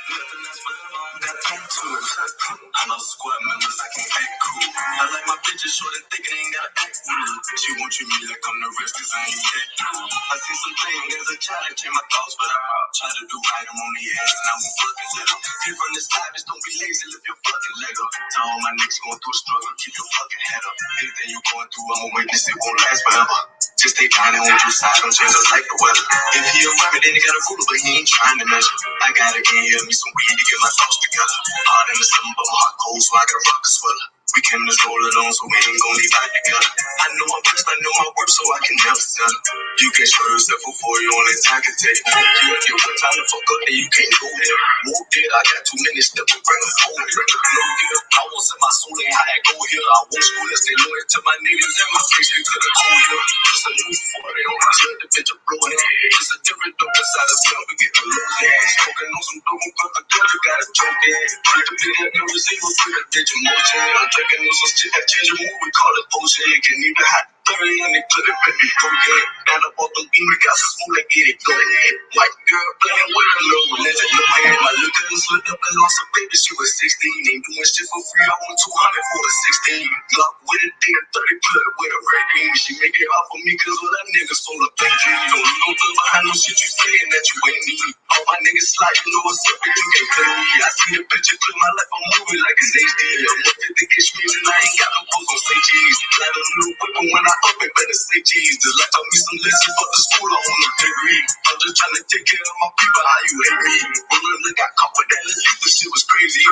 Nothing else but long got tattoos. I know squad members, I can't act cool. I like my bitches short and thick and ain't gotta act rude. She want you me like I'm the rest cause I ain't that dude. I see some things as a child that change my thoughts, but I try to do right, I'm on the ass and I won't fucking let them. Get from the side, just don't be lazy, lift your fucking leg up. To all my niggas going through a struggle, keep your fucking head up. Anything you going through, I'ma witness it won't last forever. Just stay down and hold your side, don't change up like the weather. If he a rabbit, then he got a ruler, but he ain't trying to measure. I gotta get me some weed to get my thoughts together. Hard in the summer, but my heart cold, so I gotta rock the sweater. We came this roll alone, so we ain't gon' leave out together. I know I'm blessed, I know my worth, so I can never settle. You can't show yourself before you only time can take. You one time to fuck up, then you can't go here. Move it, I got too many steps to bring us home here. No gear, I was in my soul, ain't how I go here. I won't school and stay loyal to my niggas and my face to the cold here. It's a new 40, on my shirt, the bitch a blowing. It's a different dope inside the cell, we get the low hand. Smoking on some dope, but the dope, you gotta choke in. I can be that never see you feel that bitch emotion. I'm drinking on some shit that change your mood, we call it potion. Can even hot 30 and they put it back, go ahead. And I bought them beam, we got some smooth, like get it, go ahead. White girl playing with a little religion, no hand. My little cousin slipped up and lost a baby, she was 16. Ain't doing shit for free, I want 200 for a 16. Glock with a D and 30 clip with a red beam. She make it hard for me, cause all that niggas sold a big dream. Don't you don't look behind no shit you saying that you ain't me. All my niggas slide, you know what's up, if you can't play me. I see the picture, clip my life, I'm moving like it's HD. I'm with 50 get streams and I ain't got no post on say cheese. Light a little weapon when I up it, better say cheese. Just like taught me some lessons, fuck the school, I want a degree. I'm just trying to take care of my people, how you hate me. When I got caught with that little the shit was crazy.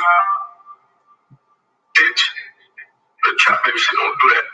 Bitch, the trap baby shit don't do that.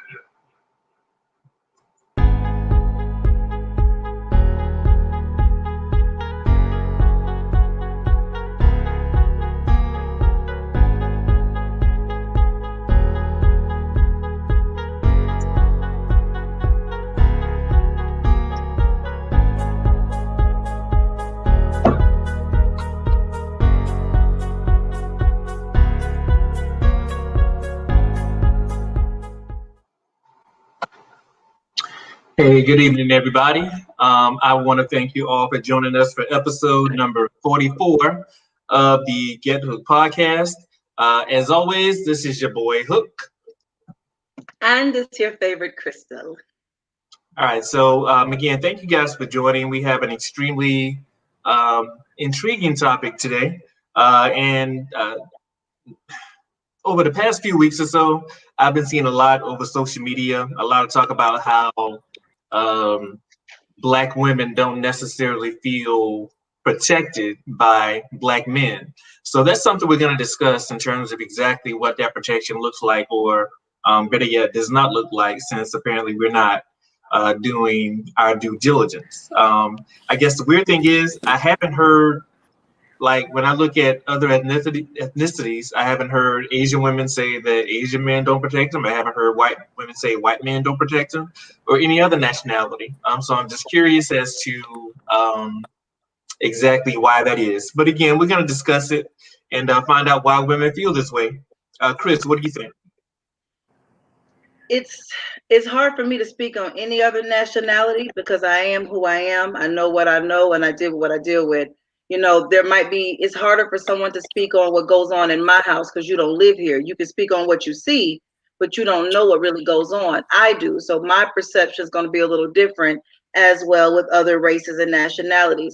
Hey, good evening, everybody. I want to thank you all for joining us for episode number 44 of the Get Hook podcast. As always, this is your boy Hook. And it's your favorite Crystal. All right, so again, thank you guys for joining. We have an extremely intriguing topic today. Over the past few weeks or so, I've been seeing a lot over social media, a lot of talk about how Black women don't necessarily feel protected by Black men. So that's something we're going to discuss in terms of exactly what that protection looks like, or better yet, does not look like, since apparently we're not doing our due diligence. I guess the weird thing is I haven't heard, like when I look at other ethnicities, I haven't heard Asian women say that Asian men don't protect them. I haven't heard white women say white men don't protect them, or any other nationality. So I'm just curious as to exactly why that is. But again, we're going to discuss it and find out why women feel this way. Chris, what do you think? It's hard for me to speak on any other nationality because I am who I am. I know what I know and I deal with what I deal with. You know, it's harder for someone to speak on what goes on in my house because you don't live here. You can speak on what you see, but you don't know what really goes on. I do. So my perception is going to be a little different as well with other races and nationalities.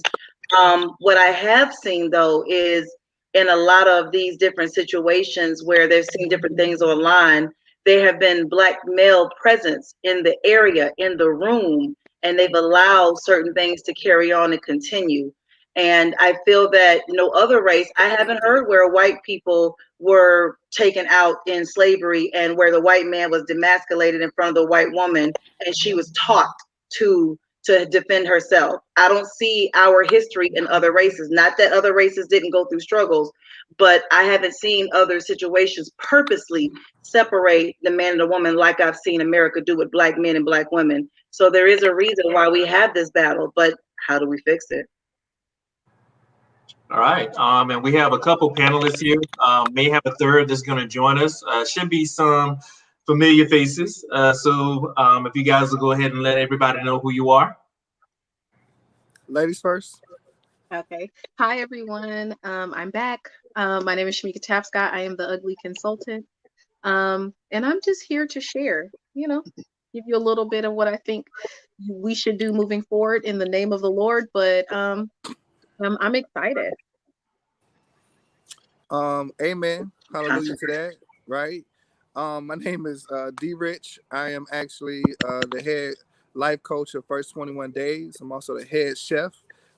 What I have seen, though, is in a lot of these different situations where they've seen different things online, there have been Black male presence in the area, in the room, and they've allowed certain things to carry on and continue. And I feel that no other race, I haven't heard where white people were taken out in slavery and where the white man was demasculated in front of the white woman and she was taught to defend herself. I don't see our history in other races. Not that other races didn't go through struggles, but I haven't seen other situations purposely separate the man and the woman like I've seen America do with Black men and Black women. So there is a reason why we have this battle, but how do we fix it? All right, and we have a couple panelists here. May have a third that's going to join us. Should be some familiar faces. So if you guys will go ahead and let everybody know who you are. Ladies first. Okay. Hi, everyone. I'm back. My name is Shamika Tapscott. I am the Ugly Consultant. And I'm just here to share, give you a little bit of what I think we should do moving forward in the name of the Lord. But I'm excited. Amen. Hallelujah to that. Right. My name is D Rich. I am actually the head life coach of First 21 Days. I'm also the head chef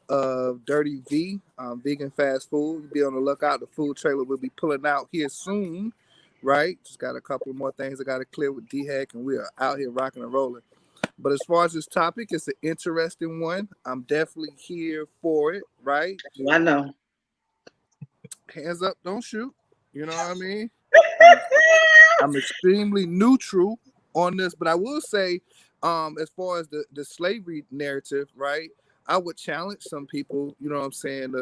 of Dirty V, vegan fast food. Be on the lookout. The food trailer will be pulling out here soon. Right. Just got a couple more things I got to clear with D-Hack, and we are out here rocking and rolling. But as far as this topic, it's an interesting one. I'm definitely here for it. Right. I know. Hands up, don't shoot. You know what I mean? I'm extremely neutral on this, but I will say, as far as the slavery narrative, right? I would challenge some people, you know what I'm saying,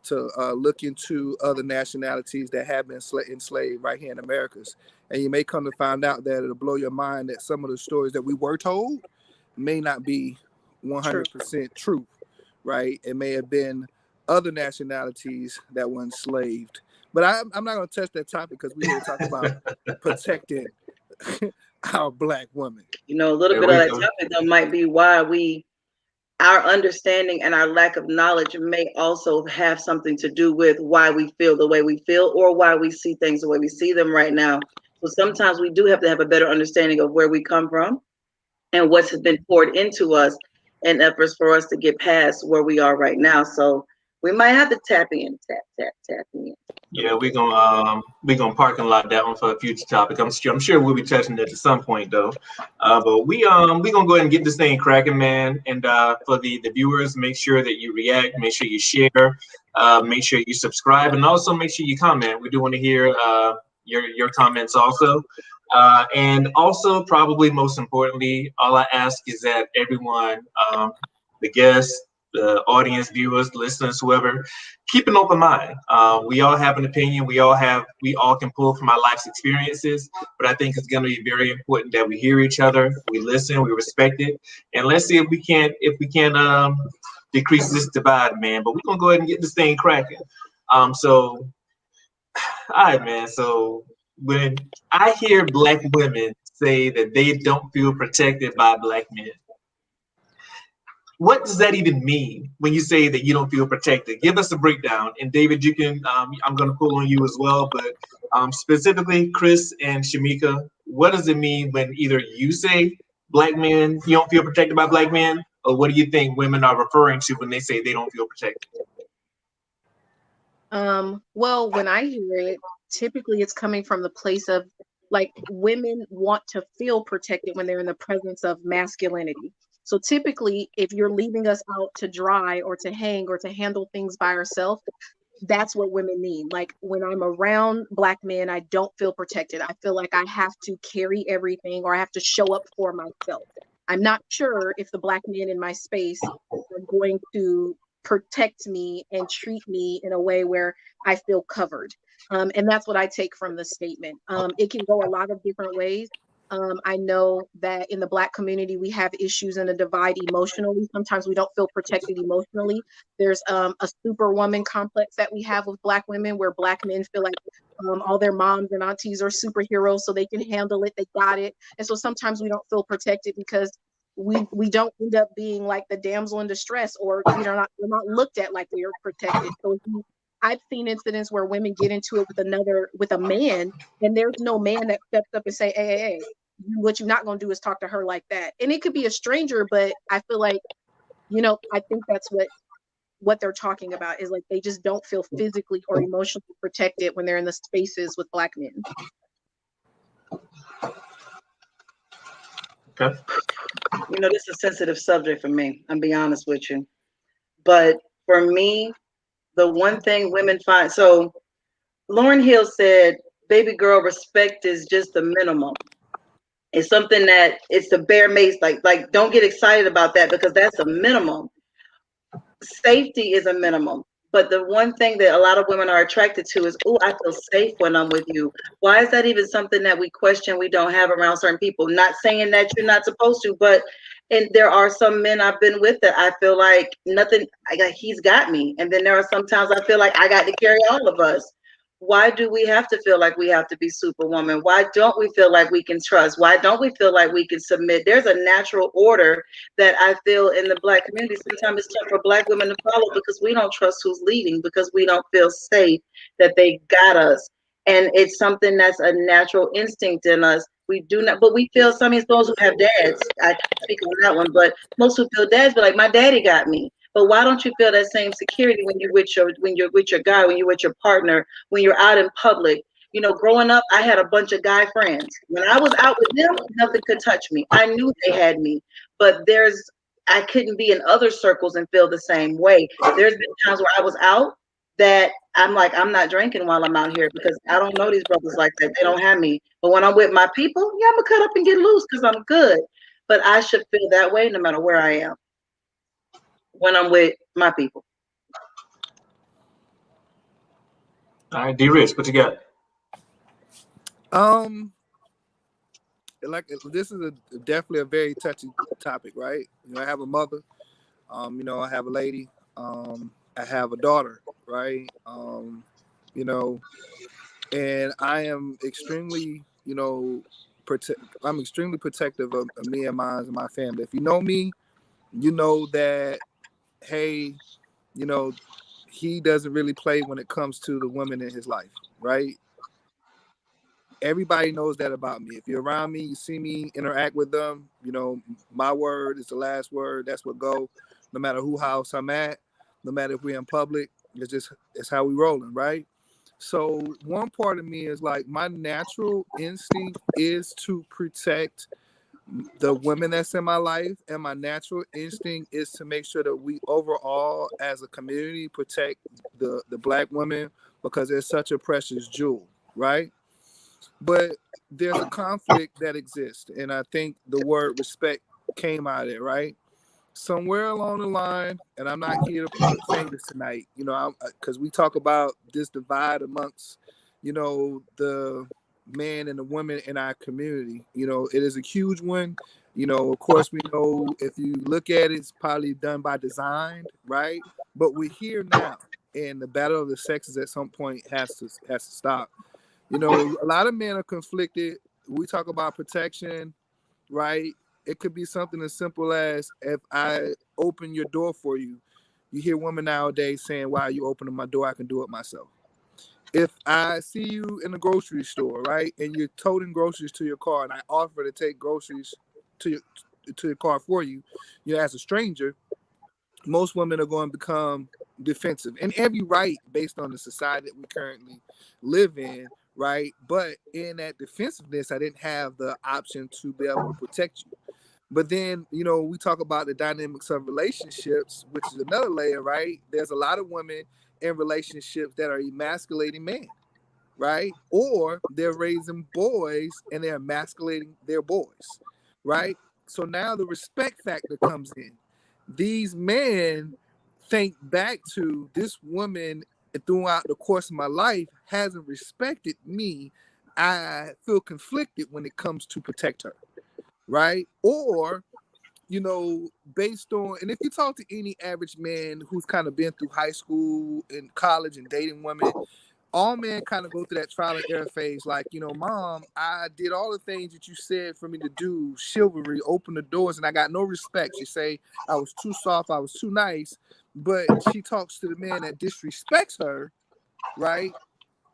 to look into other nationalities that have been enslaved right here in Americas. And you may come to find out that it'll blow your mind that some of the stories that we were told may not be 100% true, right? It may have been other nationalities that were enslaved. But I'm not going to touch that topic because we're here to talk about protecting our Black women. A little bit of that topic though might be why our understanding and our lack of knowledge may also have something to do with why we feel the way we feel or why we see things the way we see them right now. So sometimes we do have to have a better understanding of where we come from and what's been poured into us in efforts for us to get past where we are right now. So we might have to tap in. Yeah, we're gonna parking lot that one for a future topic. I'm sure we'll be touching it at some point though. But we gonna go ahead and get this thing cracking, man. And for the viewers, make sure that you react, make sure you share, make sure you subscribe, and also make sure you comment. We do want to hear your comments also. And also, probably most importantly, all I ask is that everyone, the guests, the audience, viewers, listeners, whoever, keep an open mind. We all have an opinion. We all can pull from our life's experiences. But I think it's going to be very important that we hear each other, we listen, we respect it, and let's see if we can decrease this divide, man. But we're gonna go ahead and get this thing cracking. So, all right, man. So when I hear Black women say that they don't feel protected by Black men, what does that even mean when you say that you don't feel protected? Give us a breakdown. And David, you can, I'm going to pull on you as well, but specifically Chris and Shamika, what does it mean when either you say Black men, you don't feel protected by Black men, or what do you think women are referring to when they say they don't feel protected? Well, when I hear it, typically it's coming from the place of like women want to feel protected when they're in the presence of masculinity. So typically, if you're leaving us out to dry or to hang or to handle things by ourselves, that's what women mean. Like when I'm around Black men, I don't feel protected. I feel like I have to carry everything or I have to show up for myself. I'm not sure if the Black men in my space are going to protect me and treat me in a way where I feel covered. And that's what I take from the statement. It can go a lot of different ways. I know that in the Black community, we have issues and a divide emotionally. Sometimes we don't feel protected emotionally. There's a superwoman complex that we have with Black women where Black men feel like all their moms and aunties are superheroes so they can handle it. They got it. And so sometimes we don't feel protected because we don't end up being like the damsel in distress, or we're not looked at like we are protected. So I've seen incidents where women get into it with a man, and there's no man that steps up and say, hey, what you're not going to do is talk to her like that. And it could be a stranger, but I feel like, I think that's what they're talking about is like, they just don't feel physically or emotionally protected when they're in the spaces with Black men. Okay. This is a sensitive subject for me. I'm be honest with you. But for me, the one thing women find, so Lauryn Hill said, baby girl, respect is just the minimum. It's something that it's the bare mace. Like don't get excited about that because that's a minimum. Safety is a minimum, But the one thing that a lot of women are attracted to is, oh, I feel safe when I'm with you. Why is that even something that we question we don't have around certain people? Not saying that you're not supposed to, but and there are some men I've been with that I feel like nothing, he's got me. And then there are sometimes I feel like I got to carry all of us. Why do we have to feel like we have to be superwoman? Why don't we feel like we can trust? Why don't we feel like we can submit? There's a natural order that I feel in the Black community. Sometimes it's tough for Black women to follow because we don't trust who's leading, because we don't feel safe that they got us. And it's something that's a natural instinct in us. We do not, but we feel some of those who have dads. I can't speak on that one, but most who feel dads be like, my daddy got me. But why don't you feel that same security when you're with your guy, when you're with your partner, when you're out in public? You know, growing up, I had a bunch of guy friends. When I was out with them, nothing could touch me. I knew they had me, but I couldn't be in other circles and feel the same way. There's been times where I was out that I'm like, I'm not drinking while I'm out here because I don't know these brothers like that. They don't have me. But when I'm with my people, yeah, I'm gonna cut up and get loose because I'm good. But I should feel that way no matter where I am when I'm with my people. All right, D-Rich, what you got? Like this is definitely a very touchy topic, right? You know, I have a mother. You know, I have a lady. I have a daughter, right? You know, and I am extremely, you know, I'm extremely protective of me and mine and my family. If you know me, you know that, hey, you know, he doesn't really play when it comes to the women in his life, right? Everybody knows that about me. If you're around me, you see me interact with them, you know, my word is the last word. That's what go. No matter who house I'm at, no matter if we're in public, it's how we rolling, right? So one part of me is like my natural instinct is to protect the women that's in my life, and my natural instinct is to make sure that we overall as a community protect the Black women because they're such a precious jewel, right? But there's a conflict that exists, and I think the word respect came out of it, right? Somewhere along the line, and I'm not here to point fingers tonight, you know, because we talk about this divide amongst, you know, the men and the women in our community. You know, it is a huge one. You know, of course, we know if you look at it, it's probably done by design, right? But we're here now, and the battle of the sexes at some point has to stop. You know, a lot of men are conflicted. We talk about protection, right? It could be something as simple as if I open your door for you. You hear women nowadays saying, "Why are you opening my door? I can do it myself." If I see you in the grocery store, right, and you're toting groceries to your car, and I offer to take groceries to your car for you, you know, as a stranger, most women are going to become defensive, and every right based on the society that we currently live in, right? But in that defensiveness, I didn't have the option to be able to protect you. But then, you know, we talk about the dynamics of relationships, which is another layer, right? There's a lot of women in relationships that are emasculating men, right? Or they're raising boys and they're emasculating their boys, right? So now the respect factor comes in. These men think back to this woman throughout the course of my life hasn't respected me. I feel conflicted when it comes to protect her, right? Or, you know, based on, and if you talk to any average man who's kind of been through high school and college and dating women, all men kind of go through that trial and error phase. Like, you know, mom, I did all the things that you said for me to do, chivalry, open the doors, and I got no respect. She say I was too soft, I was too nice, but she talks to the man that disrespects her, right?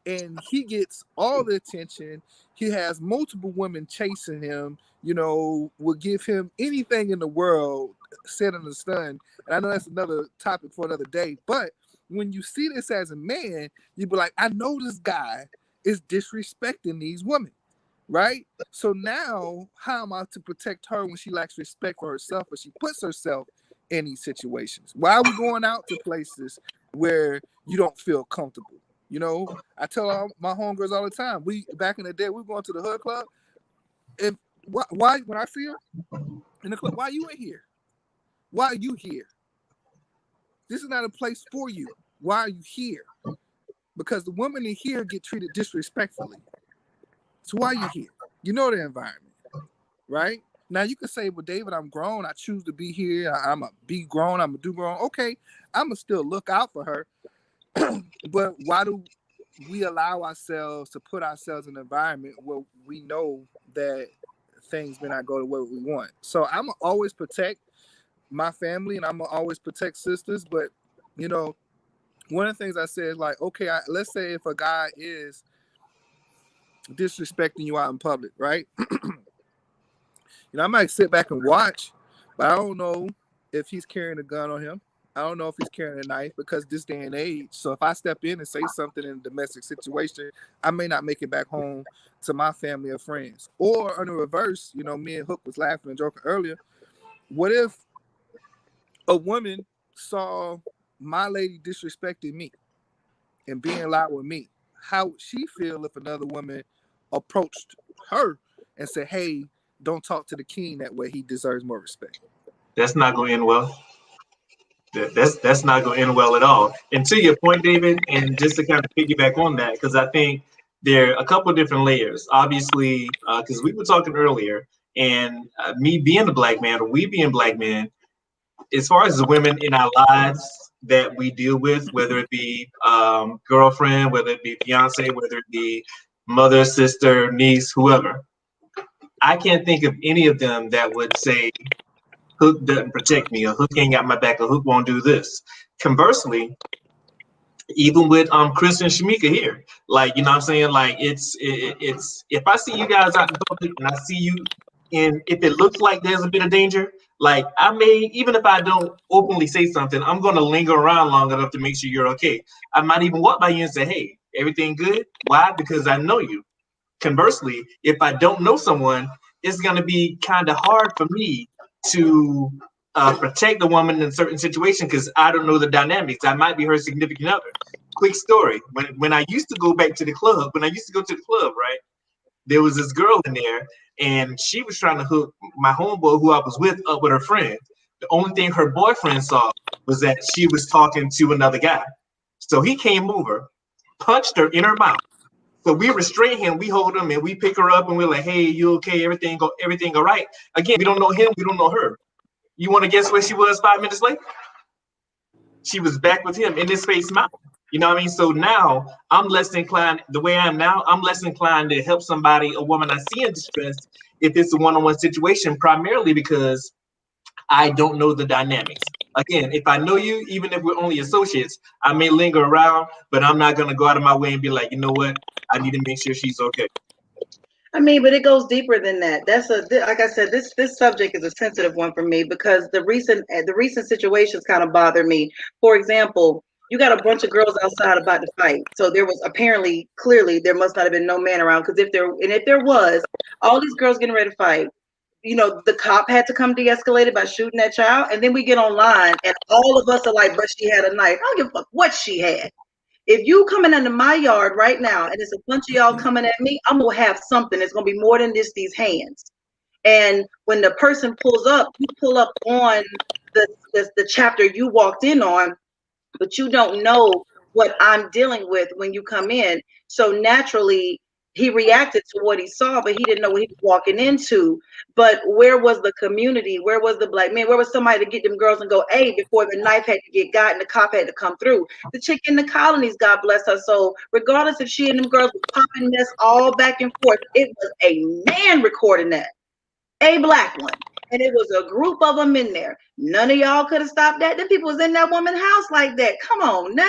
And he gets all the attention. He has multiple women chasing him, you know, will give him anything in the world set in the sun. And I know that's another topic for another day, but when you see this as a man, you be like, I know this guy is disrespecting these women, right? So now, how am I to protect her when she lacks respect for herself or she puts herself in these situations? Why are we going out to places where you don't feel comfortable? You know, I tell all my homegirls all the time. We back in the day, we going to the hood club. If why when I see her in the club, why are you in here? Why are you here? This is not a place for you. Why are you here? Because the women in here get treated disrespectfully. So why are you here? You know the environment, right? Now you can say, well, David, I'm grown. I choose to be here. I'm a be grown. I'm a do grown. Okay, I'm gonna still look out for her. But why do we allow ourselves to put ourselves in an environment where we know that things may not go the way we want? So I'm gonna always protect my family, and I'm gonna always protect sisters. But you know, one of the things I said is like, okay, let's say if a guy is disrespecting you out in public, right? I might sit back and watch, but I don't know if he's carrying a gun on him. I don't know if he's carrying a knife, because this day and age. So if I step in and say something in a domestic situation, I may not make it back home to my family or friends. Or on the reverse, me and Hook was laughing and joking earlier. What if a woman saw my lady disrespecting me and being loud with me? How would she feel if another woman approached her and said, hey, don't talk to the king that way, he deserves more respect? That's not going to end well. That's not going to end well at all. And to your point, David, and just to kind of piggyback on that, because I think there are a couple of different layers. Obviously, because we were talking earlier, and me being a black man, or we being black men, as far as the women in our lives that we deal with, whether it be girlfriend, whether it be fiance, whether it be mother, sister, niece, whoever, I can't think of any of them that would say Hook doesn't protect me, or Hook ain't got my back, or Hook won't do this. Conversely, even with Chris and Shamika here, like, you know what I'm saying? Like, it's if I see you guys out in public and I see you, and if it looks like there's a bit of danger, like, I may, even if I don't openly say something, I'm gonna linger around long enough to make sure you're okay. I might even walk by you and say, hey, everything good? Why? Because I know you. Conversely, if I don't know someone, it's going to be kind of hard for me to protect a woman in certain situations because I don't know the dynamics. I might be her significant other. Quick story: when I used to go back to the club, right, there was this girl in there, and she was trying to hook my homeboy, who I was with, up with her friend. The only thing her boyfriend saw was that she was talking to another guy. So he came over, punched her in her mouth. So we restrain him, we hold him, and we pick her up, and we're like, "Hey, you okay? Everything all right?" Again, we don't know him, we don't know her. You want to guess where she was 5 minutes later? She was back with him in his face mouth. You know what I mean? So now I'm less inclined. The way I am now, I'm less inclined to help somebody, a woman I see in distress, if it's a one-on-one situation, primarily because I don't know the dynamics. Again, if I know you, even if we're only associates, I may linger around, but I'm not going to go out of my way and be like, you know what? I need to make sure she's okay. I mean, but it goes deeper than that. Like I said, this subject is a sensitive one for me because the recent situations kind of bother me. For example, you got a bunch of girls outside about to fight. So there was apparently, clearly, there must not have been no man around, because if there was, all these girls getting ready to fight, the cop had to come de-escalate it by shooting that child, and then we get online and all of us are like, but she had a knife. I don't give a fuck what she had. If you coming into my yard right now and it's a bunch of y'all coming at me, I'm gonna have something. It's gonna be more than just these hands. And when the person pulls up, you pull up on the chapter you walked in on, but you don't know what I'm dealing with when you come in. So naturally, he reacted to what he saw, but he didn't know what he was walking into. But where was the community? Where was the black men? Where was somebody to get them girls and go, hey, before the knife had to get got and the cop had to come through? The chick in the colonies, God bless her soul, regardless if she and them girls were popping mess all back and forth, it was a man recording that, a black one. And it was a group of them in there. None of y'all could have stopped that. The people was in that woman's house like that. Come on now.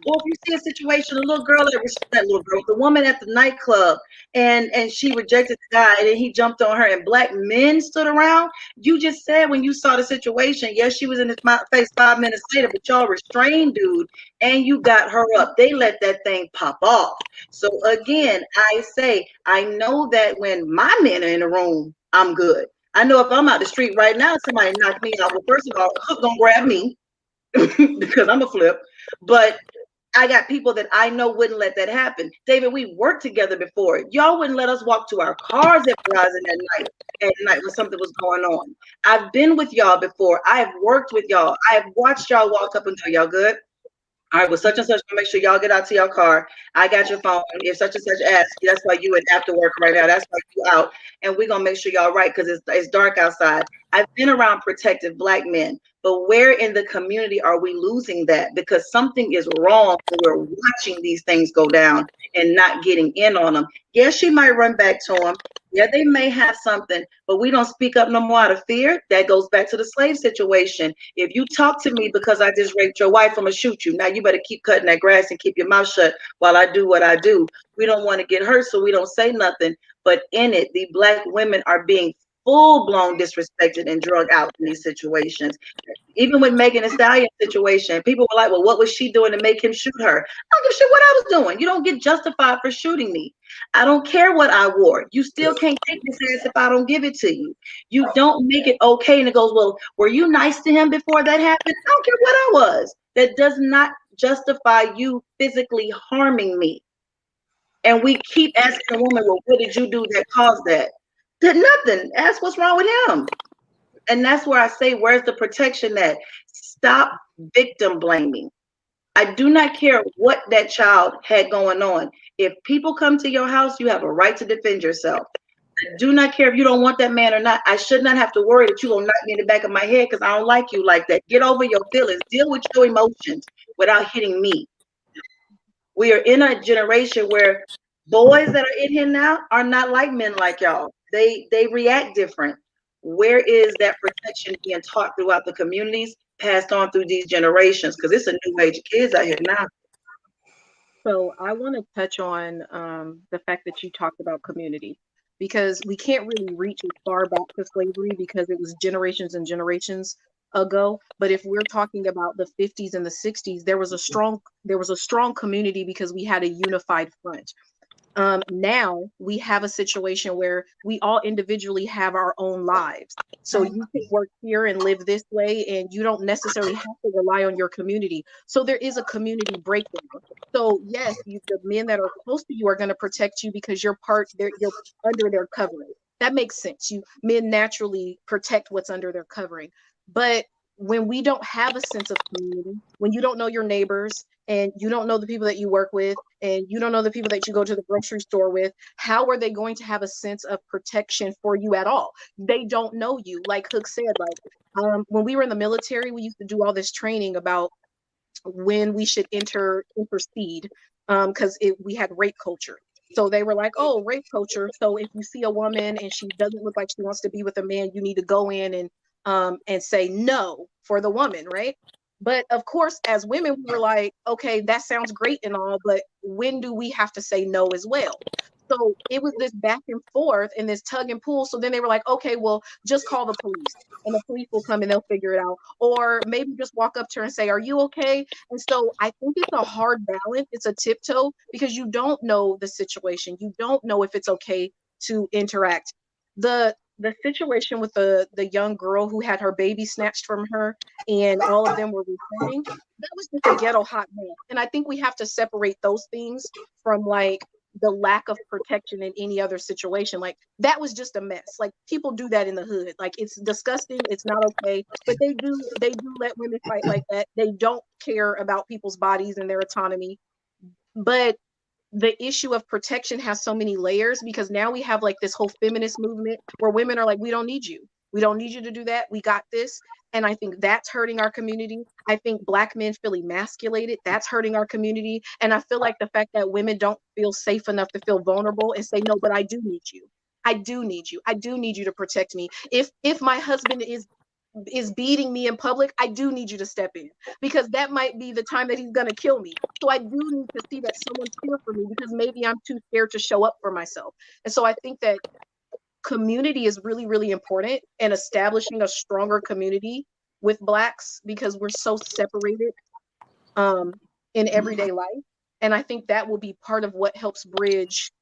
Or if you see a situation, a little girl, that little girl, the woman at the nightclub, and she rejected the guy, and then he jumped on her, and black men stood around. You just said when you saw the situation, yes, she was in his face 5 minutes later, but y'all restrained dude, and you got her up. They let that thing pop off. So again, I say, I know that when my men are in the room, I'm good. I know if I'm out the street right now, somebody knock me out. Well, first of all, Hook gonna grab me because I'm a flip. But I got people that I know wouldn't let that happen. David, we worked together before. Y'all wouldn't let us walk to our cars at Verizon at night when something was going on. I've been with y'all before. I've worked with y'all. I've watched y'all walk up and go, y'all good? All right, well, such and such, make sure y'all get out to your car. I got your phone. If such and such asks, that's why you in after work right now. That's why you out. And we're going to make sure y'all right because it's dark outside. I've been around protective Black men, but where in the community are we losing that? Because something is wrong when we're watching these things go down and not getting in on them. Yes, she might run back to him. Yeah, they may have something, but we don't speak up no more out of fear. That goes back to the slave situation. If you talk to me because I just raped your wife, I'm gonna shoot you. Now you better keep cutting that grass and keep your mouth shut while I do what I do. We don't want to get hurt, so we don't say nothing. But in it, the Black women are being full-blown disrespected and drug out in these situations. Even with Megan Thee Stallion situation, people were like, well, what was she doing to make him shoot her? I don't give a shit what I was doing. You don't get justified for shooting me. I don't care what I wore. You still can't take this ass if I don't give it to you. You don't make it okay. And it goes, well, were you nice to him before that happened? I don't care what I was. That does not justify you physically harming me. And we keep asking the woman, well, what did you do that caused that? Did nothing. Ask what's wrong with him. And that's where I say, where's the protection at? Stop victim blaming. I do not care what that child had going on. If people come to your house, you have a right to defend yourself. I do not care if you don't want that man or not. I should not have to worry that you're going to knock me in the back of my head because I don't like you like that. Get over your feelings. Deal with your emotions without hitting me. We are in a generation where boys that are in here now are not like men like y'all. They react different. Where is that protection being taught throughout the communities, passed on through these generations? Because it's a new age of kids out here now. So I want to touch on the fact that you talked about community, because we can't really reach as far back to slavery because it was generations and generations ago. But if we're talking about the 50s and the 60s, there was a strong community because we had a unified front. Now we have a situation where we all individually have our own lives. So you can work here and live this way, and you don't necessarily have to rely on your community. So there is a community breakdown. So yes, the men that are close to you are going to protect you because you're under their covering. That makes sense. Men naturally protect what's under their covering. But when we don't have a sense of community, when you don't know your neighbors and you don't know the people that you work with and you don't know the people that you go to the grocery store with, how are they going to have a sense of protection for you at all? They don't know you. Like Hook said, when we were in the military, we used to do all this training about when we should intercede because we had rape culture. So they were like, oh, rape culture. So if you see a woman and she doesn't look like she wants to be with a man, you need to go in and say no for the woman, right? But of course, as women, we were like, okay, that sounds great and all, but when do we have to say no as well? So it was this back and forth and this tug and pull. So then they were like, okay, well, just call the police and the police will come and they'll figure it out. Or maybe just walk up to her and say, are you okay? And so I think it's a hard balance. It's a tiptoe because you don't know the situation. You don't know if it's okay to interact. The situation with the young girl who had her baby snatched from her and all of them were returning, that was just a ghetto hot mess. And I think we have to separate those things from like the lack of protection in any other situation. Like that was just a mess. Like people do that in the hood. Like it's disgusting. It's not okay. But they do let women fight like that. They don't care about people's bodies and their autonomy. But the issue of protection has so many layers because now we have like this whole feminist movement where women are like, we don't need you. We don't need you to do that. We got this. And I think that's hurting our community. I think Black men feel emasculated. That's hurting our community. And I feel like the fact that women don't feel safe enough to feel vulnerable and say, no, but I do need you. I do need you. I do need you to protect me. If my husband is beating me in public, I do need you to step in because that might be the time that he's going to kill me. So I do need to see that someone's here for me because maybe I'm too scared to show up for myself. And so I think that community is really, really important and establishing a stronger community with Blacks because we're so separated in everyday life. And I think that will be part of what helps bridge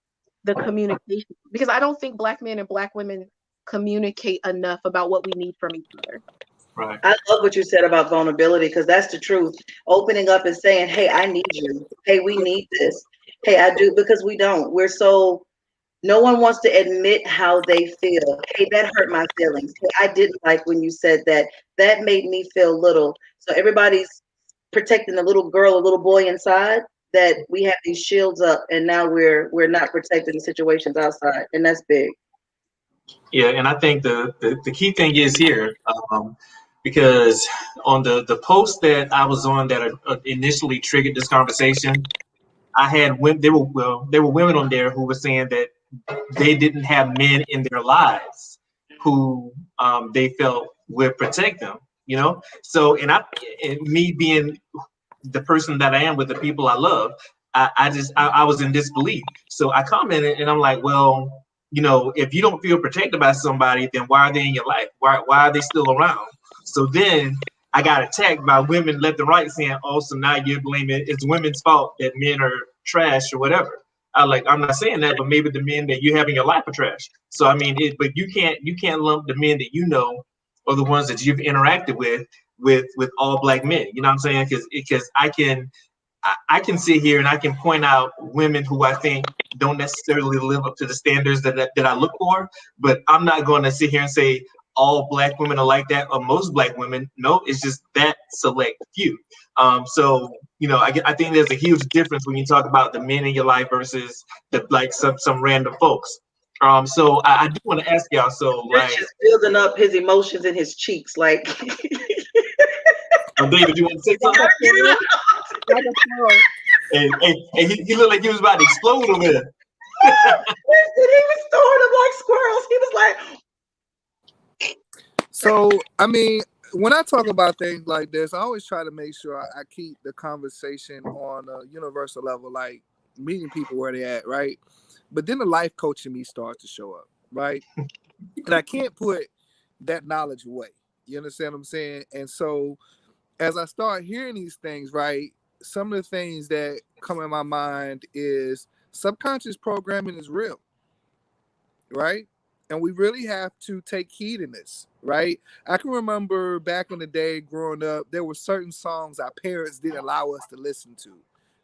the communication because I don't think Black men and Black women communicate enough about what we need from each other. Right. I love what you said about vulnerability because that's the truth. Opening up and saying, hey, I need you. Hey, we need this. Hey, I do, because we don't. No one wants to admit how they feel. Hey, that hurt my feelings. Hey, I didn't like when you said that. That made me feel little. So everybody's protecting the little girl, a little boy inside, that we have these shields up, and now we're not protecting the situations outside, and that's big. Yeah, and I think the key thing is here, because on the post that I was on that initially triggered this conversation, I had women. There were women on there who were saying that they didn't have men in their lives who they felt would protect them. You know, so and me being the person that I am with the people I love, I was in disbelief. So I commented and I'm like, well, you know, if you don't feel protected by somebody, then why are they in your life? Why are they still around? So then I got attacked by women left and right saying, oh, so now you're blaming it's women's fault that men are trash or whatever. I'm not saying that, but maybe the men that you have in your life are trash. So I mean, but you can't lump the men that you know or the ones that you've interacted with all black men. You know what I'm saying? Because I can sit here and I can point out women who I think don't necessarily live up to the standards that I look for, but I'm not going to sit here and say all black women are like that or most black women. No, it's just that select few. So you know, I think there's a huge difference when you talk about the men in your life versus some random folks. So I do want to ask y'all. So Rich is building up his emotions in his cheeks, like. David, you want to say something? Like a squirrel. And he looked like he was about to explode over there. He was throwing them like squirrels. He was like. So, I mean, when I talk about things like this, I always try to make sure I keep the conversation on a universal level, like meeting people where they're at, right? But then the life coach in me starts to show up, right? And I can't put that knowledge away. You understand what I'm saying? And so as I start hearing these things, right, some of the things that come in my mind is subconscious programming is real, right? And we really have to take heed in this, right? I can remember back in the day growing up, there were certain songs our parents didn't allow us to listen to,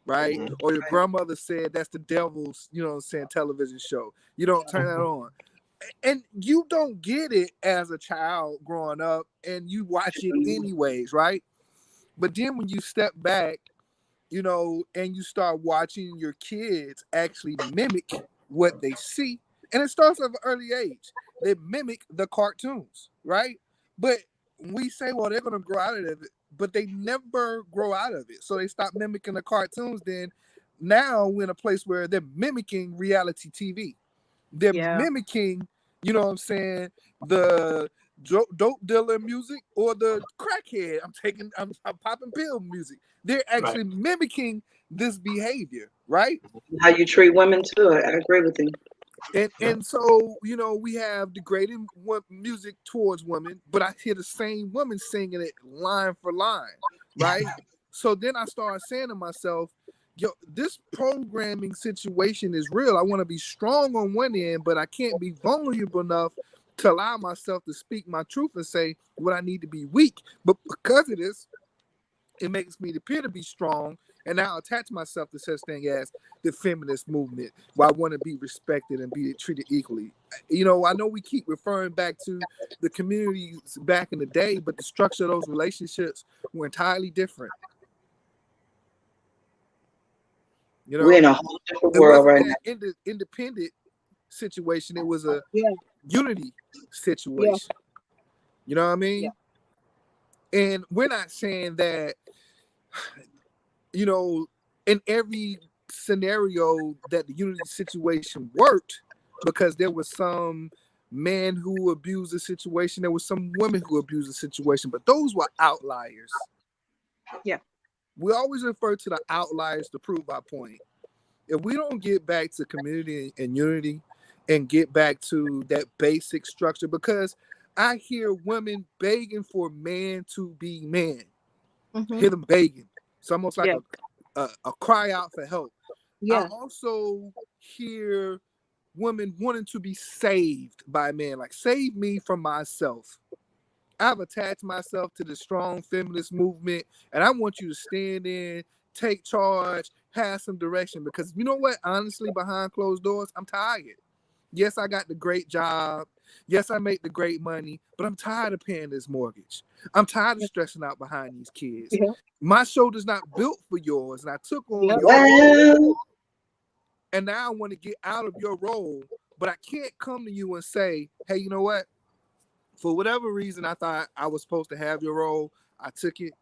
right? Mm-hmm. Or your grandmother said that's the devil's, you know what I'm saying, television show. You don't turn that on. And you don't get it as a child growing up, and you watch it anyways, right? But then when you step back, you know, and you start watching your kids actually mimic what they see, and it starts at an early age. They mimic the cartoons, right? But we say, well, they're going to grow out of it, but they never grow out of it. So they stop mimicking the cartoons. Then now we're in a place where they're mimicking reality TV. They're mimicking, you know what I'm saying, the dope dealer music or the crackhead. I'm popping pill music. They're actually mimicking this behavior, right? How you treat women too. I agree with you. And so, you know, we have degrading music towards women, but I hear the same woman singing it line for line, right? So then I started saying to myself, yo, this programming situation is real. I want to be strong on one end, but I can't be vulnerable enough to allow myself to speak my truth and say what I need to be weak. But because of this, it makes me appear to be strong, and now attach myself to such thing as the feminist movement, where I want to be respected and be treated equally. You know, I know we keep referring back to the communities back in the day, but the structure of those relationships were entirely different. You know, we're in a whole different world right now. Independent situation. It was a unity situation. You know what I mean? And we're not saying that, you know, in every scenario that the unity situation worked, because there was some men who abused the situation, there was some women who abused the situation, but those were outliers. Yeah. We always refer to the outliers to prove our point. If we don't get back to community and unity and get back to that basic structure, because I hear women begging for men to be men. Mm-hmm. Hear them begging. It's almost like a cry out for help. I also hear women wanting to be saved by men, like save me from myself. I've attached myself to the strong feminist movement, and I want you to stand in, take charge, have some direction, because you know what? Honestly, behind closed doors, I'm tired. Yes, I got the great job. Yes, I make the great money, but I'm tired of paying this mortgage. I'm tired of stressing out behind these kids. Yeah. My shoulder's not built for yours, and I took on Yep. your role, Well, and now I want to get out of your role, but I can't come to you and say, hey, you know what? For whatever reason, I thought I was supposed to have your role. I took it,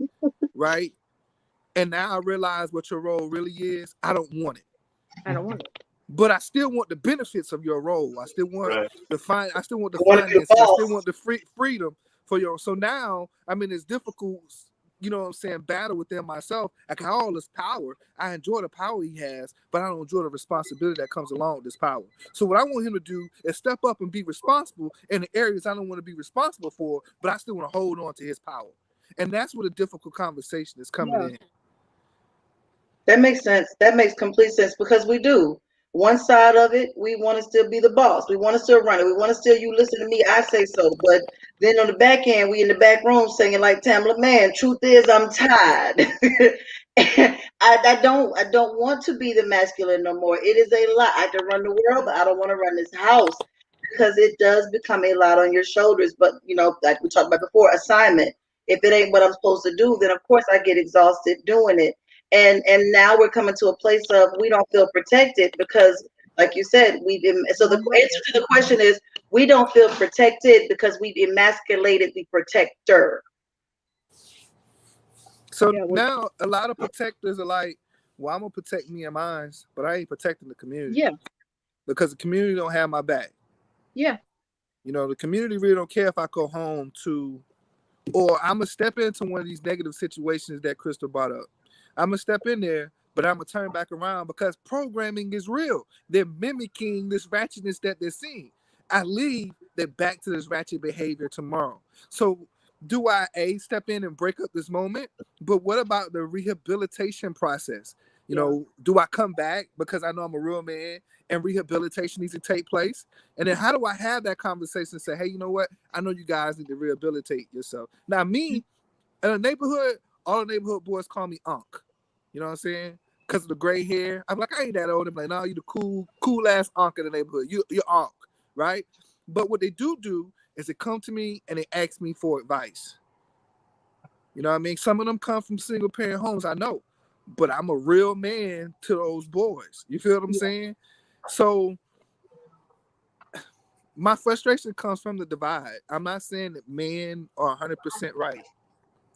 right? And now I realize what your role really is. I don't want it. I don't want it. But I still want the benefits of your role. I still want Right. I still want the I want to be the finances. I boss. still want the freedom for your. So now I'm in this difficult, you know what I'm saying, battle within myself. I got all this power. I enjoy the power he has, but I don't enjoy the responsibility that comes along with this power. So what I want him to do is step up and be responsible in the areas I don't want to be responsible for, but I still want to hold on to his power. And that's where the difficult conversation is coming Yeah. in. That makes sense. That makes complete sense because we do. One side of it, we want to still be the boss. We want to still run it. We want to still, you listen to me, I say so. But then on the back end, we in the back room singing like Tamla, man, truth is I'm tired. I don't want to be the masculine no more. It is a lot. I can run the world, but I don't want to run this house because it does become a lot on your shoulders. But like we talked about before, assignment. If it ain't what I'm supposed to do, then of course I get exhausted doing it. And now we're coming to a place of we don't feel protected because, like you said, we've been. So the answer to the question is we don't feel protected because we've emasculated the protector. So Yeah. now a lot of protectors are like, well, I'm gonna protect me and mine, but I ain't protecting the community Yeah. because the community don't have my back. Yeah. You know, the community really don't care if I go home to, or I'm gonna step into one of these negative situations that Crystal brought up. I'm gonna step in there, but I'm gonna turn back around because programming is real. They're mimicking this ratchetness that they're seeing. I leave, they're back to this ratchet behavior tomorrow. So do I step in and break up this moment? But what about the rehabilitation process? You Yeah. know, do I come back because I know I'm a real man and rehabilitation needs to take place? And then how do I have that conversation and say, hey, you know what? I know you guys need to rehabilitate yourself. Now, me, in a neighborhood, all the neighborhood boys call me Unc. You know what I'm saying? Because of the gray hair. I'm like, I ain't that old. I'm like, no, you the cool ass Unc in the neighborhood. You're Unc, right? But what they do is they come to me and they ask me for advice. You know what I mean? Some of them come from single parent homes, I know. But I'm a real man to those boys. You feel what I'm Yeah. saying? So my frustration comes from the divide. I'm not saying that men are 100% right.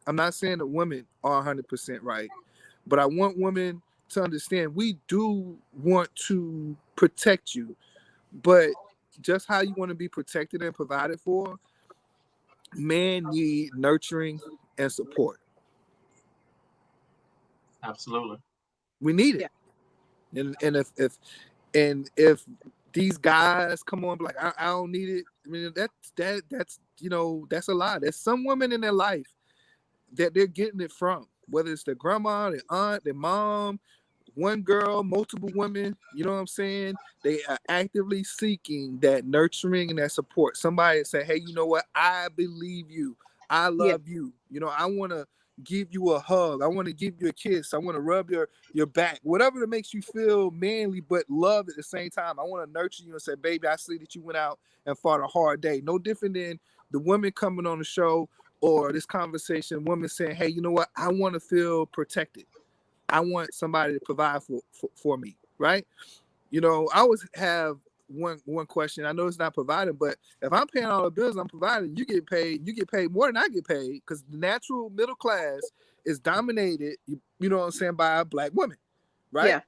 I'm not saying that women are 100% right. But I want women to understand we do want to protect you. But just how you want to be protected and provided for, men need nurturing and support. Absolutely. We need it. Yeah. And if these guys come on and be like, I don't need it. I mean that's that's a lie. There's some women in their life that they're getting it from, whether it's their grandma, their aunt, their mom, one girl, multiple women, you know what I'm saying? They are actively seeking that nurturing and that support. Somebody say, hey, you know what? I believe you. I Yeah. love you. You know, I want to give you a hug. I want to give you a kiss. I want to rub your back. Whatever that makes you feel manly, but love at the same time. I want to nurture you and say, baby, I see that you went out and fought a hard day. No different than the women coming on the show or this conversation, women saying, hey, you know what? I want to feel protected. I want somebody to provide for me, right? You know, I always have one question. I know it's not provided, but if I'm paying all the bills, I'm providing. You get paid. You get paid more than I get paid because the natural middle class is dominated. You know what I'm saying, by black women, right? Yeah.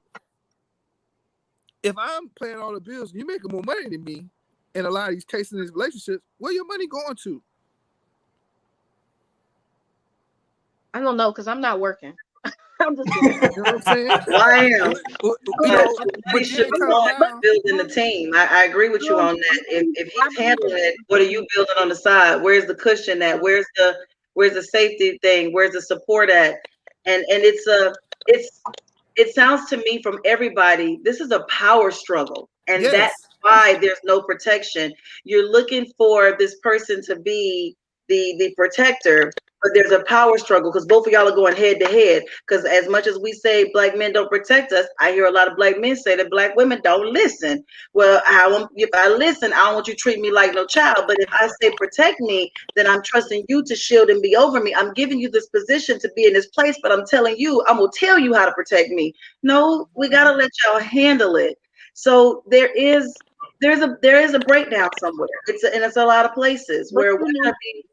If I'm paying all the bills, and you making more money than me, in a lot of these cases in these relationships, where your money going to? I don't know because I'm not working. I'm just kidding. You know what I'm saying? Well, I am. You But know, money but then should it be comes going to down. building the team. I agree with you on that. If I he's believe handling in it, what are you building on the side? Where's the cushion at? Where's the safety thing? Where's the support at? And it sounds to me from everybody, this is a power struggle. And that's Yes. why there's no protection. You're looking for this person to be the protector, but there's a power struggle because both of y'all are going head to head. Because as much as we say black men don't protect us, I hear a lot of black men say that black women don't listen. Well, if I listen, I don't want you to treat me like no child. But if I say protect me, then I'm trusting you to shield and be over me. I'm giving you this position to be in this place, but I'm telling you, I'm gonna tell you how to protect me. No, we gotta let y'all handle it. So there is a breakdown somewhere. It's a lot of places But where we're gonna be.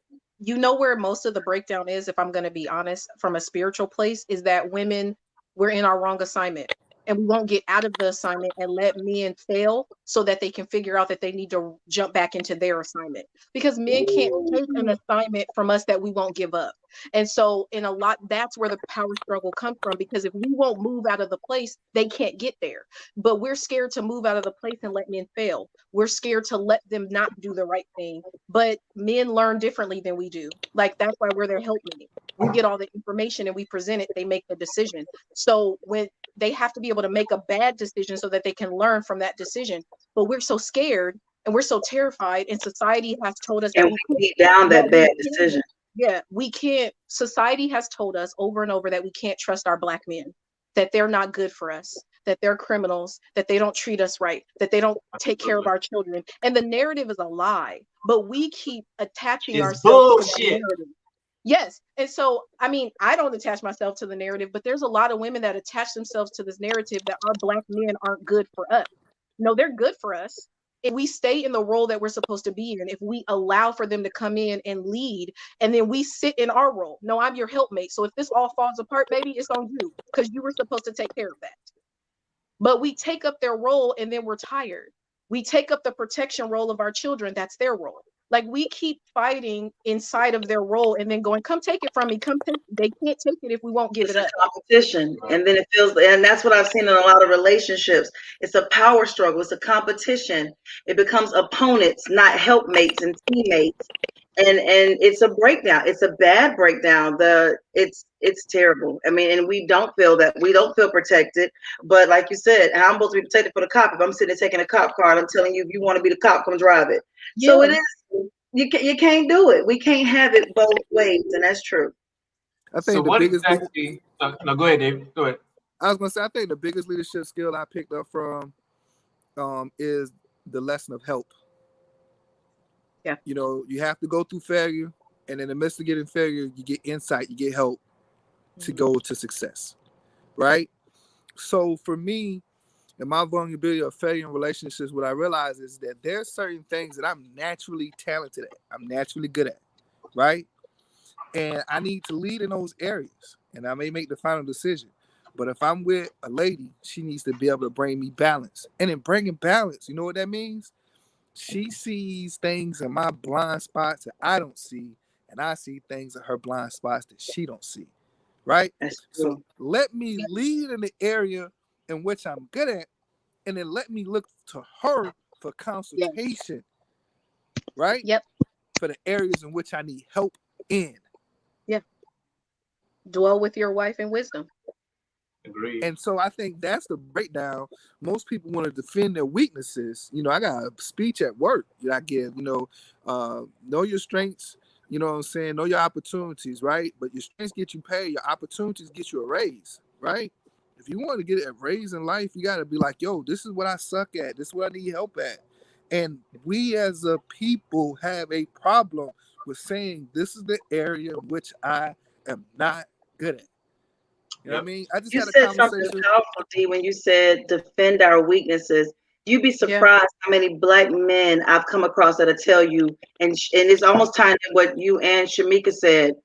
you know where most of the breakdown is, if I'm going to be honest, from a spiritual place, is that women, we're in our wrong assignment. And we won't get out of the assignment and let men fail so that they can figure out that they need to jump back into their assignment. Because men can't take an assignment from us that we won't give up. And so in a lot, that's where the power struggle comes from, because if we won't move out of the place, they can't get there. But we're scared to move out of the place and let men fail. We're scared to let them not do the right thing. But men learn differently than we do. Like, that's why we're their helpmate. We get all the information and we present it, they make the decision. So when they have to be able to make a bad decision so that they can learn from that decision. But we're so scared and we're so terrified, and society has told us that And we beat down that bad decision. Yeah, we can't. Society has told us over and over that we can't trust our black men, that they're not good for us, that they're criminals, that they don't treat us right, that they don't take care of our children. And the narrative is a lie, but we keep attaching ourselves to the narrative. Yes. And so, I mean, I don't attach myself to the narrative, but there's a lot of women that attach themselves to this narrative that our black men aren't good for us. No, they're good for us. If we stay in the role that we're supposed to be in, if we allow for them to come in and lead, and then we sit in our role. No, I'm your helpmate. So if this all falls apart, baby, it's on you, because you were supposed to take care of that. But we take up their role and then we're tired. We take up the protection role of our children. That's their role. Like, we keep fighting inside of their role and then going, come take it from me. They can't take it if we won't give it up. Competition. And then it feels, and that's what I've seen in a lot of relationships. It's a power struggle. It's a competition. It becomes opponents, not helpmates and teammates. And it's a breakdown. It's a bad breakdown. It's terrible. I mean, and we don't feel protected. But like you said, I'm supposed to be protected for the cop. If I'm sitting there taking a cop car, I'm telling you, if you want to be the cop, come drive it. Yeah. So it is. You can't do it. We can't have it both ways, and that's true. I think the biggest. No, go ahead, Dave. Go ahead. I was gonna say, I think the biggest leadership skill I picked up from is the lesson of help. Yeah. You know, you have to go through failure, and in the midst of getting failure, you get insight, you get help to go to success, right? So for me, in my vulnerability of failure in relationships, what I realize is that there's certain things that I'm naturally talented at, I'm naturally good at, right? And I need to lead in those areas, and I may make the final decision. But if I'm with a lady, she needs to be able to bring me balance. And in bringing balance, you know what that means? She sees things in my blind spots that I don't see, and I see things in her blind spots that she don't see, right? So let me lead in the area in which I'm good at, and then let me look to her for consultation, right? Yep. For the areas in which I need help in. Yeah. Dwell with your wife in wisdom. Agreed. And so I think that's the breakdown. Most people want to defend their weaknesses. You know, I got a speech at work that I give, know your strengths, you know what I'm saying? Know your opportunities, right? But your strengths get you paid. Your opportunities get you a raise, right? If you want to get a raise in life, you got to be like, yo, this is what I suck at. This is what I need help at. And we as a people have a problem with saying this is the area in which I am not good at. You know what I mean? I just you had a said conversation. Something powerful, D, when you said defend our weaknesses. You'd be surprised how many black men I've come across that'll tell you, and it's almost tying to what you and Shamika said.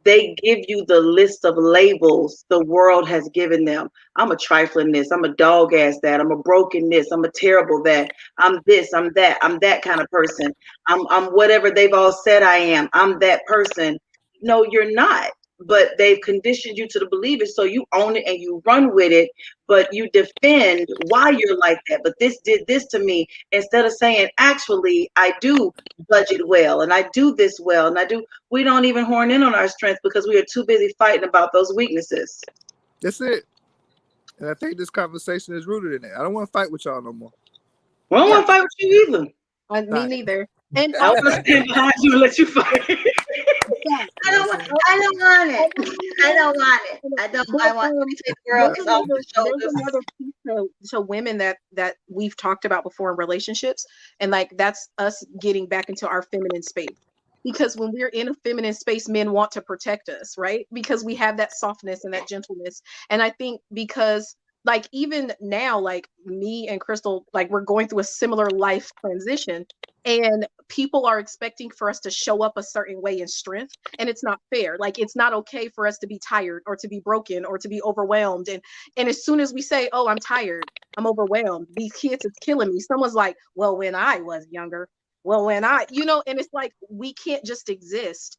They give you the list of labels the world has given them. I'm a trifling this. I'm a dog ass that. I'm a broken this. I'm a terrible that. I'm this. I'm that. I'm that kind of person. I'm whatever they've all said I am. I'm that person. No, you're not. But they've conditioned you to believe it, so you own it and you run with it, but you defend why you're like that. But this did this to me, instead of saying, actually, I do budget well, and I do this well, and I do. We don't even horn in on our strengths because we are too busy fighting about those weaknesses. That's it. And I think this conversation is rooted in it. I don't want to fight with y'all no more. I don't want to fight with you either. Me neither. And I want to stand behind you and let you fight. I don't want it. I don't want it. I want to take the world off the shoulders. There's another piece to women that we've talked about before in relationships, and like that's us getting back into our feminine space. Because when we're in a feminine space, men want to protect us, right? Because we have that softness and that gentleness. And I think because like even now, like me and Crystal, like we're going through a similar life transition, and people are expecting for us to show up a certain way in strength, and it's not fair. Like it's not okay for us to be tired or to be broken or to be overwhelmed. And as soon as we say, oh, I'm tired, I'm overwhelmed, these kids, it's killing me, someone's like, well, when I was younger, well, when I, and it's like we can't just exist.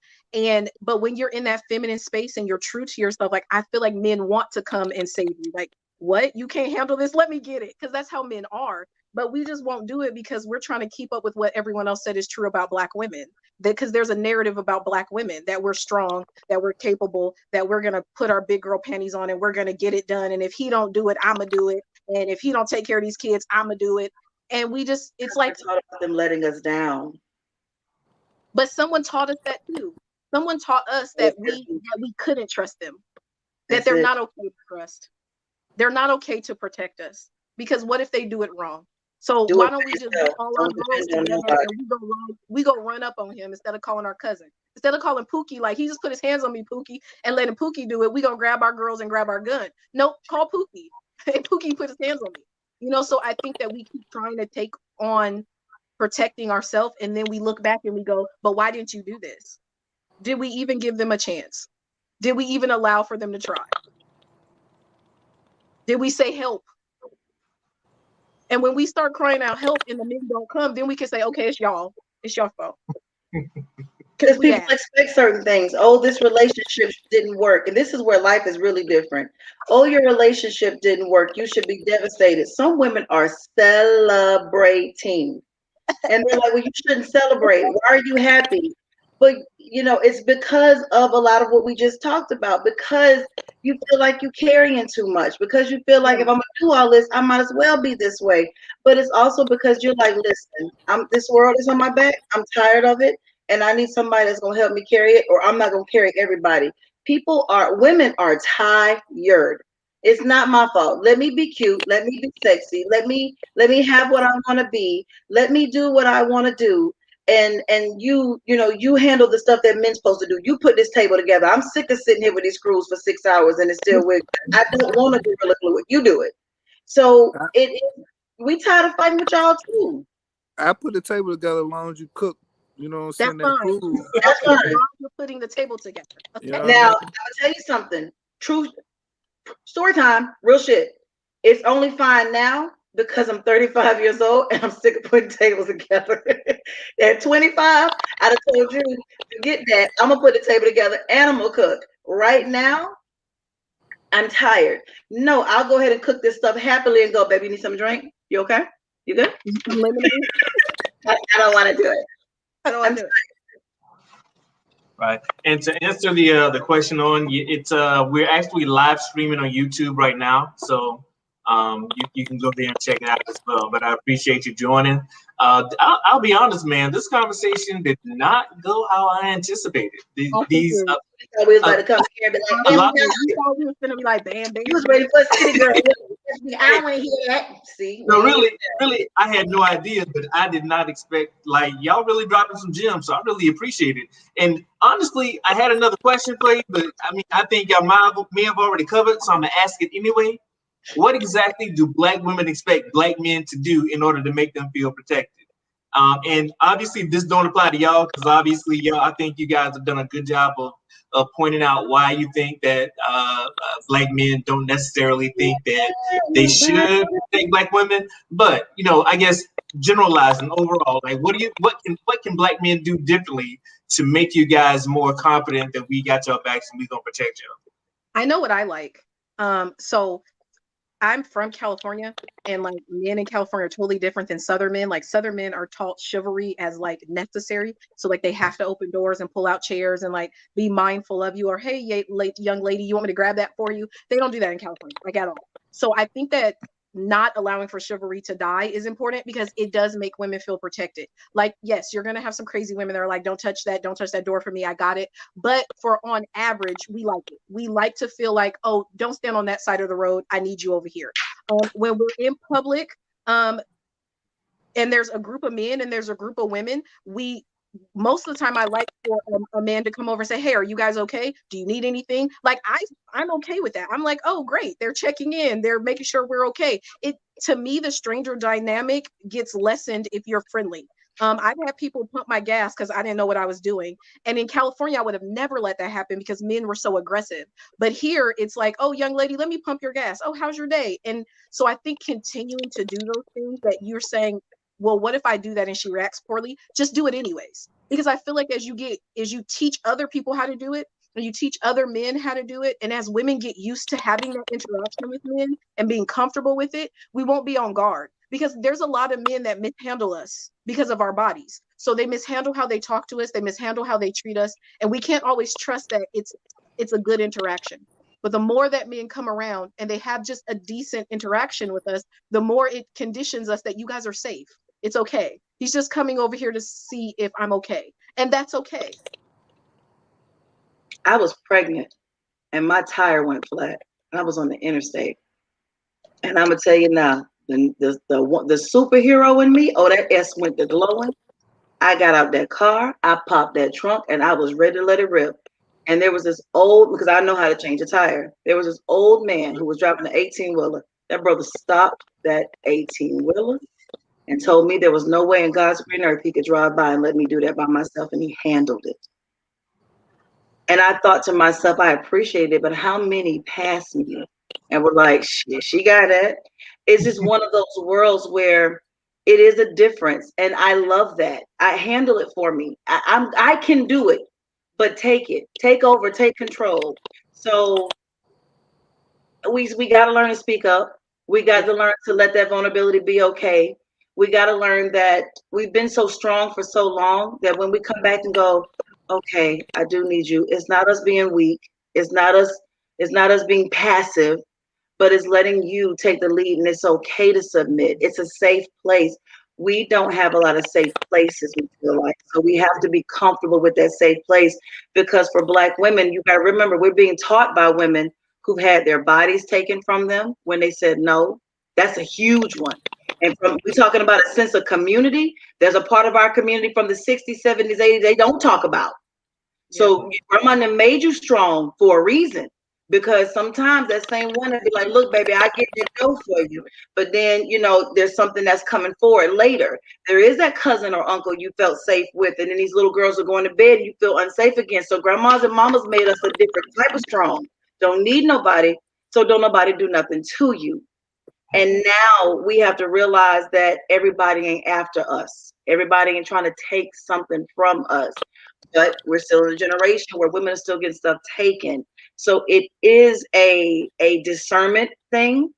But when you're in that feminine space and you're true to yourself, like I feel like men want to come and save you. Like, what? You can't handle this? Let me get it. Because that's how men are. But we just won't do it because we're trying to keep up with what everyone else said is true about Black women. Because there's a narrative about Black women that we're strong, that we're capable, that we're going to put our big girl panties on and we're going to get it done. And if he don't do it, I'm going to do it. And if he don't take care of these kids, I'm going to do it. And we just, it's like them letting us down. But someone taught us that too. Someone taught us that we couldn't trust them. That they're not okay to trust. They're not okay to protect us. Because what if they do it wrong? So why don't we just get all our girls together and we go run up on him instead of calling our cousin? Instead of calling Pookie, like he just put his hands on me, Pookie, and letting Pookie do it, we gonna grab our girls and grab our gun. Nope, call Pookie. And Pookie put his hands on me. So I think that we keep trying to take on protecting ourselves, and then we look back and we go, but why didn't you do this? Did we even give them a chance? Did we even allow for them to try? Did we say help? And when we start crying out help and the men don't come, then we can say, okay, it's y'all. It's your fault. Because people expect certain things. Oh, this relationship didn't work. And this is where life is really different. Oh, your relationship didn't work. You should be devastated. Some women are celebrating. And they're like, well, you shouldn't celebrate. Why are you happy? But, it's because of a lot of what we just talked about. Because you feel like you're carrying too much. Because you feel like if I'm going to do all this, I might as well be this way. But it's also because you're like, listen, this world is on my back. I'm tired of it. And I need somebody that's going to help me carry it, or I'm not going to carry everybody. Women are tired. It's not my fault. Let me be cute. Let me be sexy. Let me have what I want to be. Let me do what I want to do. And you handle the stuff that men's supposed to do. You put this table together. I'm sick of sitting here with these screws for 6 hours and it's still wiggling. I don't want to do Gorilla Glue it. You do it. So we tired of fighting with y'all too. I put the table together as long as you cook. You know what I'm saying? That's fine. Food. That's fine. You're putting the table together. Okay. Now, I'll tell you something. True story time, real shit. It's only fine now because I'm 35 years old and I'm sick of putting tables together. At 25, I'd have told you, forget that. I'm going to put the table together and I'm going to cook. Right now, I'm tired. No, I'll go ahead and cook this stuff happily and go, baby, you need some drink? You okay? You good? I don't want to do it. I don't want to do it. Right. And to answer the question on it's we're actually live streaming on YouTube right now, so you can go there and check it out as well. But I appreciate you joining. I'll be honest, man. This conversation did not go how I anticipated. We was about to come here and be like, we was gonna be like, bam, bam. You was ready for a city girl. I don't want to hear that. See, no, really, I had no idea, but I did not expect, like, y'all really dropping some gems, so I really appreciate it. And honestly, I had another question for you, but I mean, I think y'all may have already covered, so I'm gonna ask it anyway. What exactly do Black women expect Black men to do in order to make them feel protected? And obviously, this don't apply to y'all because obviously, I think you guys have done a good job of pointing out why you think that Black men don't necessarily think that they should protect Black women. But I guess generalizing overall, like what can Black men do differently to make you guys more confident that we got your backs and we gonna protect you? I know what I like. So I'm from California, and like men in California are totally different than Southern men. Like Southern men are taught chivalry as like necessary. So like they have to open doors and pull out chairs and like be mindful of you, or hey, young lady, you want me to grab that for you? They don't do that in California, like at all. So I think that not allowing for chivalry to die is important, because it does make women feel protected. Like, yes, you're going to have some crazy women that are like, don't touch that door for me, I got it. But for on average, we like it. We like to feel like, oh, don't stand on that side of the road, I need you over here. When we're in public, and there's a group of men and there's a group of women, most of the time I like for a man to come over and say, hey, are you guys okay? Do you need anything? Like, I'm okay with that. I'm like, oh, great. They're checking in. They're making sure we're okay. To me, the stranger dynamic gets lessened if you're friendly. I've had people pump my gas because I didn't know what I was doing. And in California, I would have never let that happen because men were so aggressive. But here it's like, oh, young lady, let me pump your gas. Oh, how's your day? And so I think continuing to do those things that you're saying, well, what if I do that and she reacts poorly? Just do it anyways. Because I feel like as you teach other people how to do it, and you teach other men how to do it, and as women get used to having that interaction with men and being comfortable with it, we won't be on guard. Because there's a lot of men that mishandle us because of our bodies. So they mishandle how they talk to us, they mishandle how they treat us, and we can't always trust that it's a good interaction. But the more that men come around and they have just a decent interaction with us, the more it conditions us that you guys are safe. It's okay. He's just coming over here to see if I'm okay. And that's okay. I was pregnant and my tire went flat. I was on the interstate. And I'm going to tell you now, the superhero in me, oh, that S went to glowing. I got out that car, I popped that trunk, and I was ready to let it rip. And there was this because I know how to change a tire. There was this old man who was driving an 18-wheeler. That brother stopped that 18-wheeler and told me there was no way in God's green earth he could drive by and let me do that by myself, and he handled it. And I thought to myself, I appreciate it, but how many passed me and were like, shit, she got that? It's just one of those worlds where it is a difference, and I love that. I handle it for me. I can do it, but take over, take control. So we got to learn to speak up. We got to learn to let that vulnerability be okay. We got to learn that we've been so strong for so long that when we come back and go, okay, I do need you. It's not us being weak. It's not us being passive, but it's letting you take the lead, and it's okay to submit. It's a safe place. We don't have a lot of safe places, we feel like. So we have to be comfortable with that safe place, because for Black women, you got to remember, we're being taught by women who've had their bodies taken from them when they said no. That's a huge one. And we're talking about a sense of community. There's a part of our community from the 60s, 70s, 80s they don't talk about. So grandma made you strong for a reason, because sometimes that same one would be like, look, baby, I get that go for you. But then, there's something that's coming forward later. There is that cousin or uncle you felt safe with, and then these little girls are going to bed and you feel unsafe again. So grandmas and mamas made us a different type of strong. Don't need nobody, so don't nobody do nothing to you. And now we have to realize that everybody ain't after us. Everybody ain't trying to take something from us. But we're still in a generation where women are still getting stuff taken. So it is a discernment thing,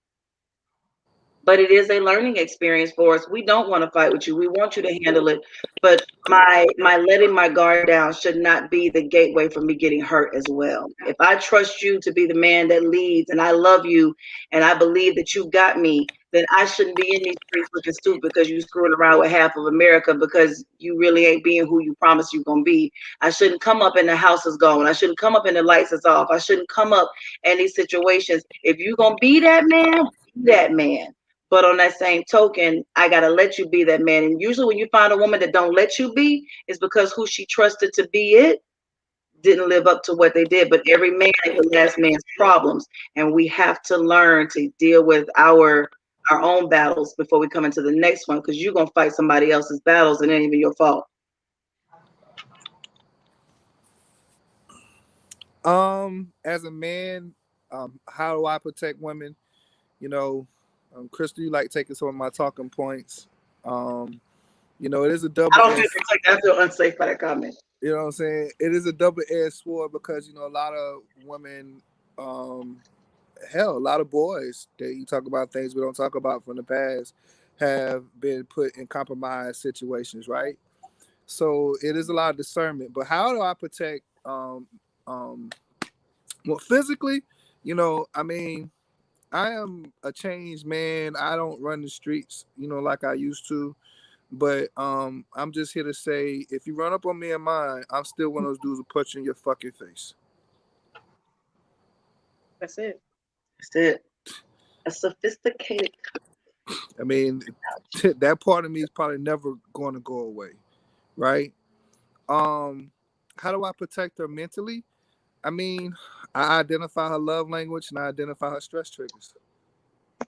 but it is a learning experience for us. We don't want to fight with you. We want you to handle it. But my letting my guard down should not be the gateway for me getting hurt as well. If I trust you to be the man that leads, and I love you, and I believe that you got me, then I shouldn't be in these streets looking stupid because you screwing around with half of America because you really ain't being who you promised you're going to be. I shouldn't come up and the house is gone. I shouldn't come up and the lights is off. I shouldn't come up in these situations. If you're going to be that man, be that man. But on that same token, I got to let you be that man. And usually when you find a woman that don't let you be, it's because who she trusted to be it didn't live up to what they did. But every man is the last man's problems. And we have to learn to deal with our own battles before we come into the next one, because you're going to fight somebody else's battles and it ain't even your fault. As a man, how do I protect women? Crystal, you like taking some of my talking points. It is a double. I don't feel protected. I feel unsafe by that comment. You know what I'm saying? It is a double-edged sword because a lot of women, a lot of boys that you talk about things we don't talk about from the past have been put in compromised situations, right? So it is a lot of discernment. But how do I protect? Well, physically, I am a changed man. I don't run the streets, like I used to. But I'm just here to say, if you run up on me and mine, I'm still one of those dudes who punch you in your fucking face. That's it. That's it. A sophisticated. I mean, that part of me is probably never going to go away, right? How do I protect her mentally? I mean, I identify her love language and I identify her stress triggers. I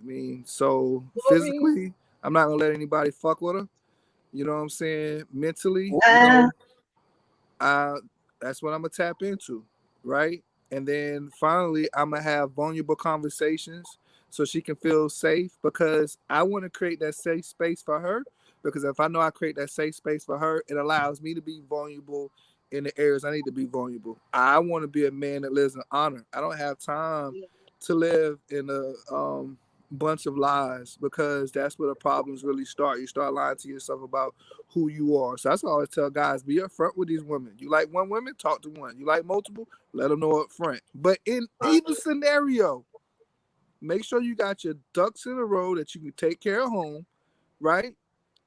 mean, so physically, I'm not gonna let anybody fuck with her. You know what I'm saying? Mentally, uh, that's what I'm gonna tap into, right? And then finally, I'm gonna have vulnerable conversations so she can feel safe because I want to create that safe space for her. Because if I know I create that safe space for her, it allows me to be vulnerable in the areas I need to be vulnerable. I want to be a man that lives in honor. I don't have time to live in a bunch of lies because that's where the problems really start. You start lying to yourself about who you are. So that's what I always tell guys: be upfront with these women. You like one woman, talk to one. You like multiple, let them know up front. But in either scenario, make sure you got your ducks in a row that you can take care of home, right?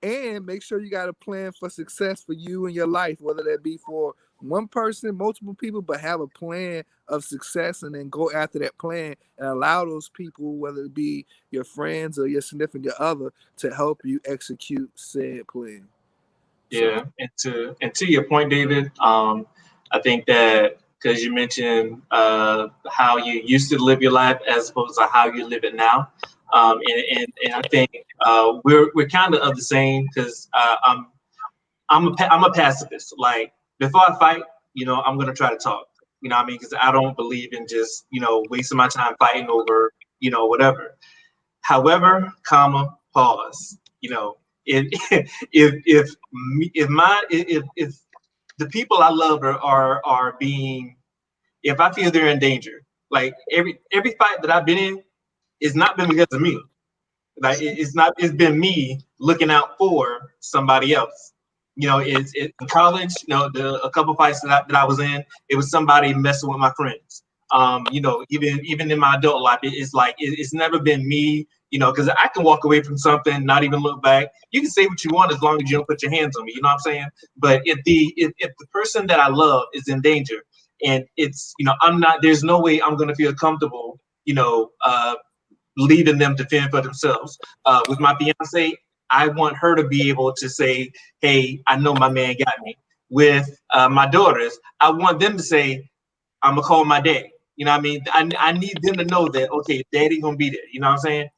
And make sure you got a plan for success for you and your life, whether that be for one person, multiple people, but have a plan of success and then go after that plan and allow those people, whether it be your friends or your significant other, to help you execute said plan. Yeah, and to your point, David, I think that because you mentioned how you used to live your life as opposed to how you live it now, and I think we're kind of the same because I'm a pacifist. Like before I fight, I'm gonna try to talk. You know what I mean? Because I don't believe in just wasting my time fighting over whatever. However, comma, pause. If if the people I love are being, if I feel they're in danger, like every fight that I've been in, it's not been because of me. Like it's not. It's been me looking out for somebody else. It's in college. A couple fights that I was in, it was somebody messing with my friends. Even in my adult life, it's like it's never been me. Because I can walk away from something, not even look back. You can say what you want as long as you don't put your hands on me. You know what I'm saying? But if the person that I love is in danger, and it's I'm not. There's no way I'm going to feel comfortable. Leaving them to fend for themselves. With my fiance, I want her to be able to say, "Hey, I know my man got me." With my daughters, I want them to say, "I'm gonna call my dad." You know what I mean? I need them to know that okay, daddy gonna be there. You know what I'm saying?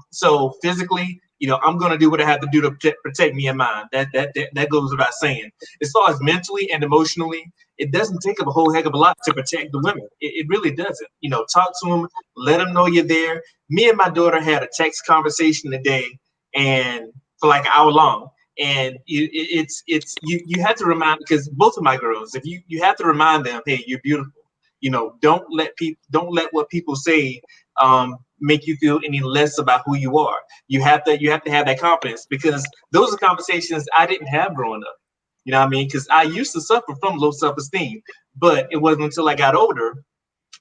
So physically, I'm gonna do what I have to do to protect me and mine. That goes without saying. As far as mentally and emotionally, it doesn't take up a whole heck of a lot to protect the women. It really doesn't. Talk to them, let them know you're there. Me and my daughter had a text conversation today, and for like an hour long. And you have to remind, because both of my girls, if you have to remind them, hey, you're beautiful. Don't let what people say make you feel any less about who you are. You have to have that confidence, because those are conversations I didn't have growing up. You know what I mean? Because I used to suffer from low self-esteem, but it wasn't until I got older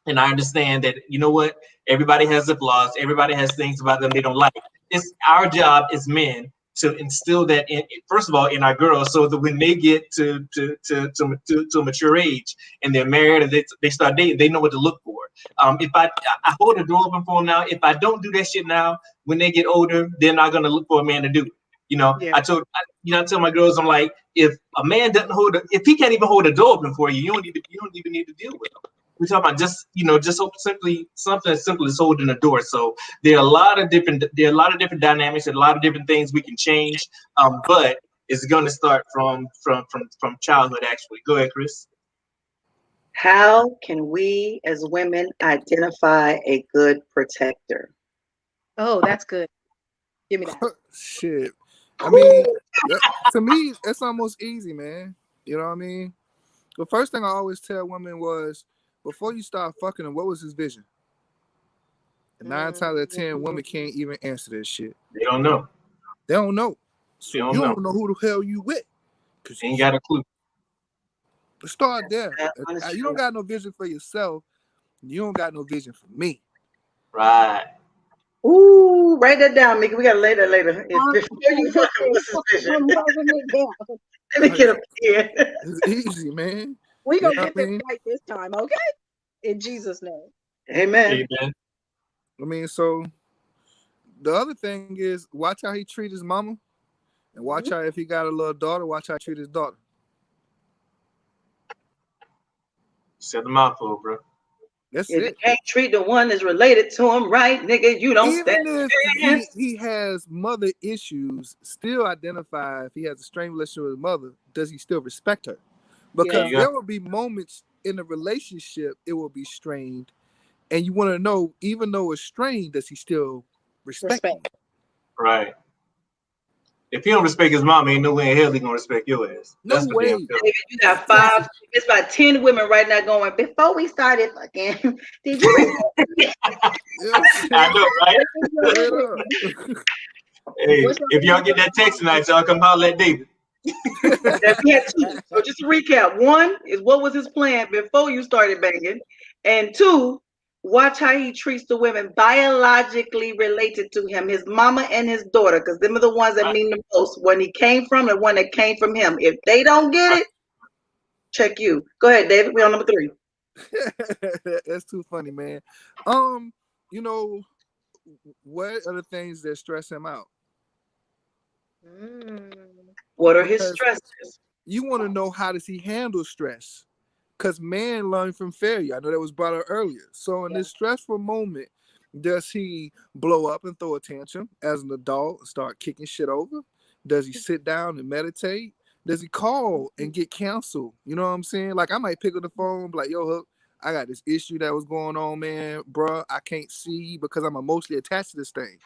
and I understand that, what, everybody has their flaws, everybody has things about them they don't like. It's our job as men to instill that in, first of all, in our girls, so that when they get to a mature age and they're married and they start dating, they know what to look for. If I hold the door open for them now, if I don't do that shit now, when they get older, they're not gonna look for a man to do it. Yeah. I tell my girls, I'm like, if a man doesn't if he can't even hold a door open for you, you don't even need to deal with him. We're talking about just simply something as simple as holding a door. So there are a lot of different dynamics and a lot of different things we can change. But it's going to start from childhood. Actually, go ahead, Chris. How can we as women identify a good protector? Oh, that's good. Give me that. Shit. I mean, to me, it's almost easy, man. You know what I mean? The first thing I always tell women was, before you start fucking them, what was his vision? And 9 times out of 10, women can't even answer that shit. They don't know. They don't know. So They don't you don't know who the hell you with. Ain't got a clue. Start there. Honestly. You don't got no vision for yourself. You don't got no vision for me. Right. Ooh, write that down, Mickey. We gotta lay that later. It's before you I'm fucking with suspicion. writing it down. Let me get up here. It's easy, man. We You gonna know get what I this mean? right this time, okay? In Jesus' name. Amen. Amen. I mean, so the other thing is watch how he treat his mama, and watch how if he got a little daughter, watch how he treat his daughter. Set the mouthful, bro. That's If you it. can't treat the one that's related to him right, nigga, you don't stand Even if a chance. he has mother issues, still identify if he has a strained relationship with his mother, does he still respect her? Because Yeah. there will be moments in the relationship it will be strained, and you want to know, even though it's strained, does he still respect you? Right. If he don't respect his mom, ain't no way in hell he gonna respect your ass. No That's for damn way. sure. David, you got 5. It's about 10 women right now going. Before we started fucking, did you respect me? You know what I'm I saying? know, right? Straight up. Hey, What's your if y'all get that text tonight, y'all come holler at David. That we had 2. So just to recap, 1 is what was his plan before you started banging, and 2, watch how he treats the women biologically related to him, his mama and his daughter, because them are the ones that mean the most. When he came from and one that came from him. If they don't get it, check you. Go ahead, David. We're on number 3. That's too funny, man. You know, what are the things that stress him out? What are his Because stresses? you want to know, how does he handle stress? Because man learn from failure. I know that was brought up earlier. So in this stressful moment, does he blow up and throw a tantrum as an adult and start kicking shit over? Does he sit down and meditate? Does he call and get counsel? You know what I'm saying? Like, I might pick up the phone, be like, yo, Hook, I got this issue that was going on, man. Bruh, I can't see because I'm emotionally attached to this thing,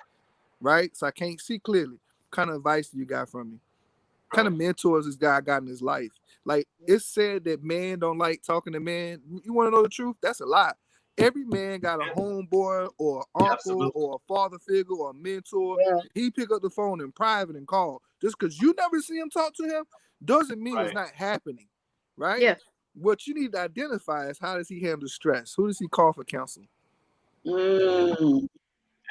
right? So I can't see clearly. What kind of advice do you got from me? What kind of mentors this guy got in his life? Like, it's said that men don't like talking to men. You want to know the truth? That's a lie. Every man got a homeboy or uncle Absolutely. or a father figure or a mentor. Yeah. He pick up the phone in private and call. Just because you never see him talk to him doesn't mean it's Right. not happening, right? Yeah. What you need to identify is, how does he handle stress? Who does he call for counsel?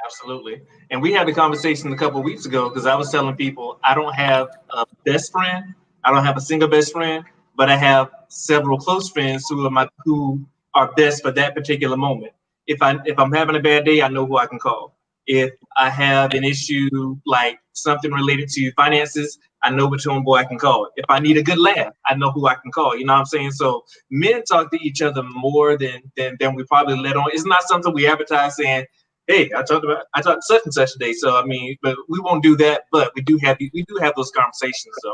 Absolutely. And we had a conversation a couple of weeks ago because I was telling people I don't have a best friend. I don't have a single best friend, but I have several close friends who are best for that particular moment. If I'm having a bad day, I know who I can call. If I have an issue like something related to finances, I know which homeboy I can call. If I need a good laugh, I know who I can call. You know what I'm saying? So men talk to each other more than we probably let on. It's not something we advertise saying, hey, I talked such and such today. So I mean, but we won't do that. But we do have those conversations. So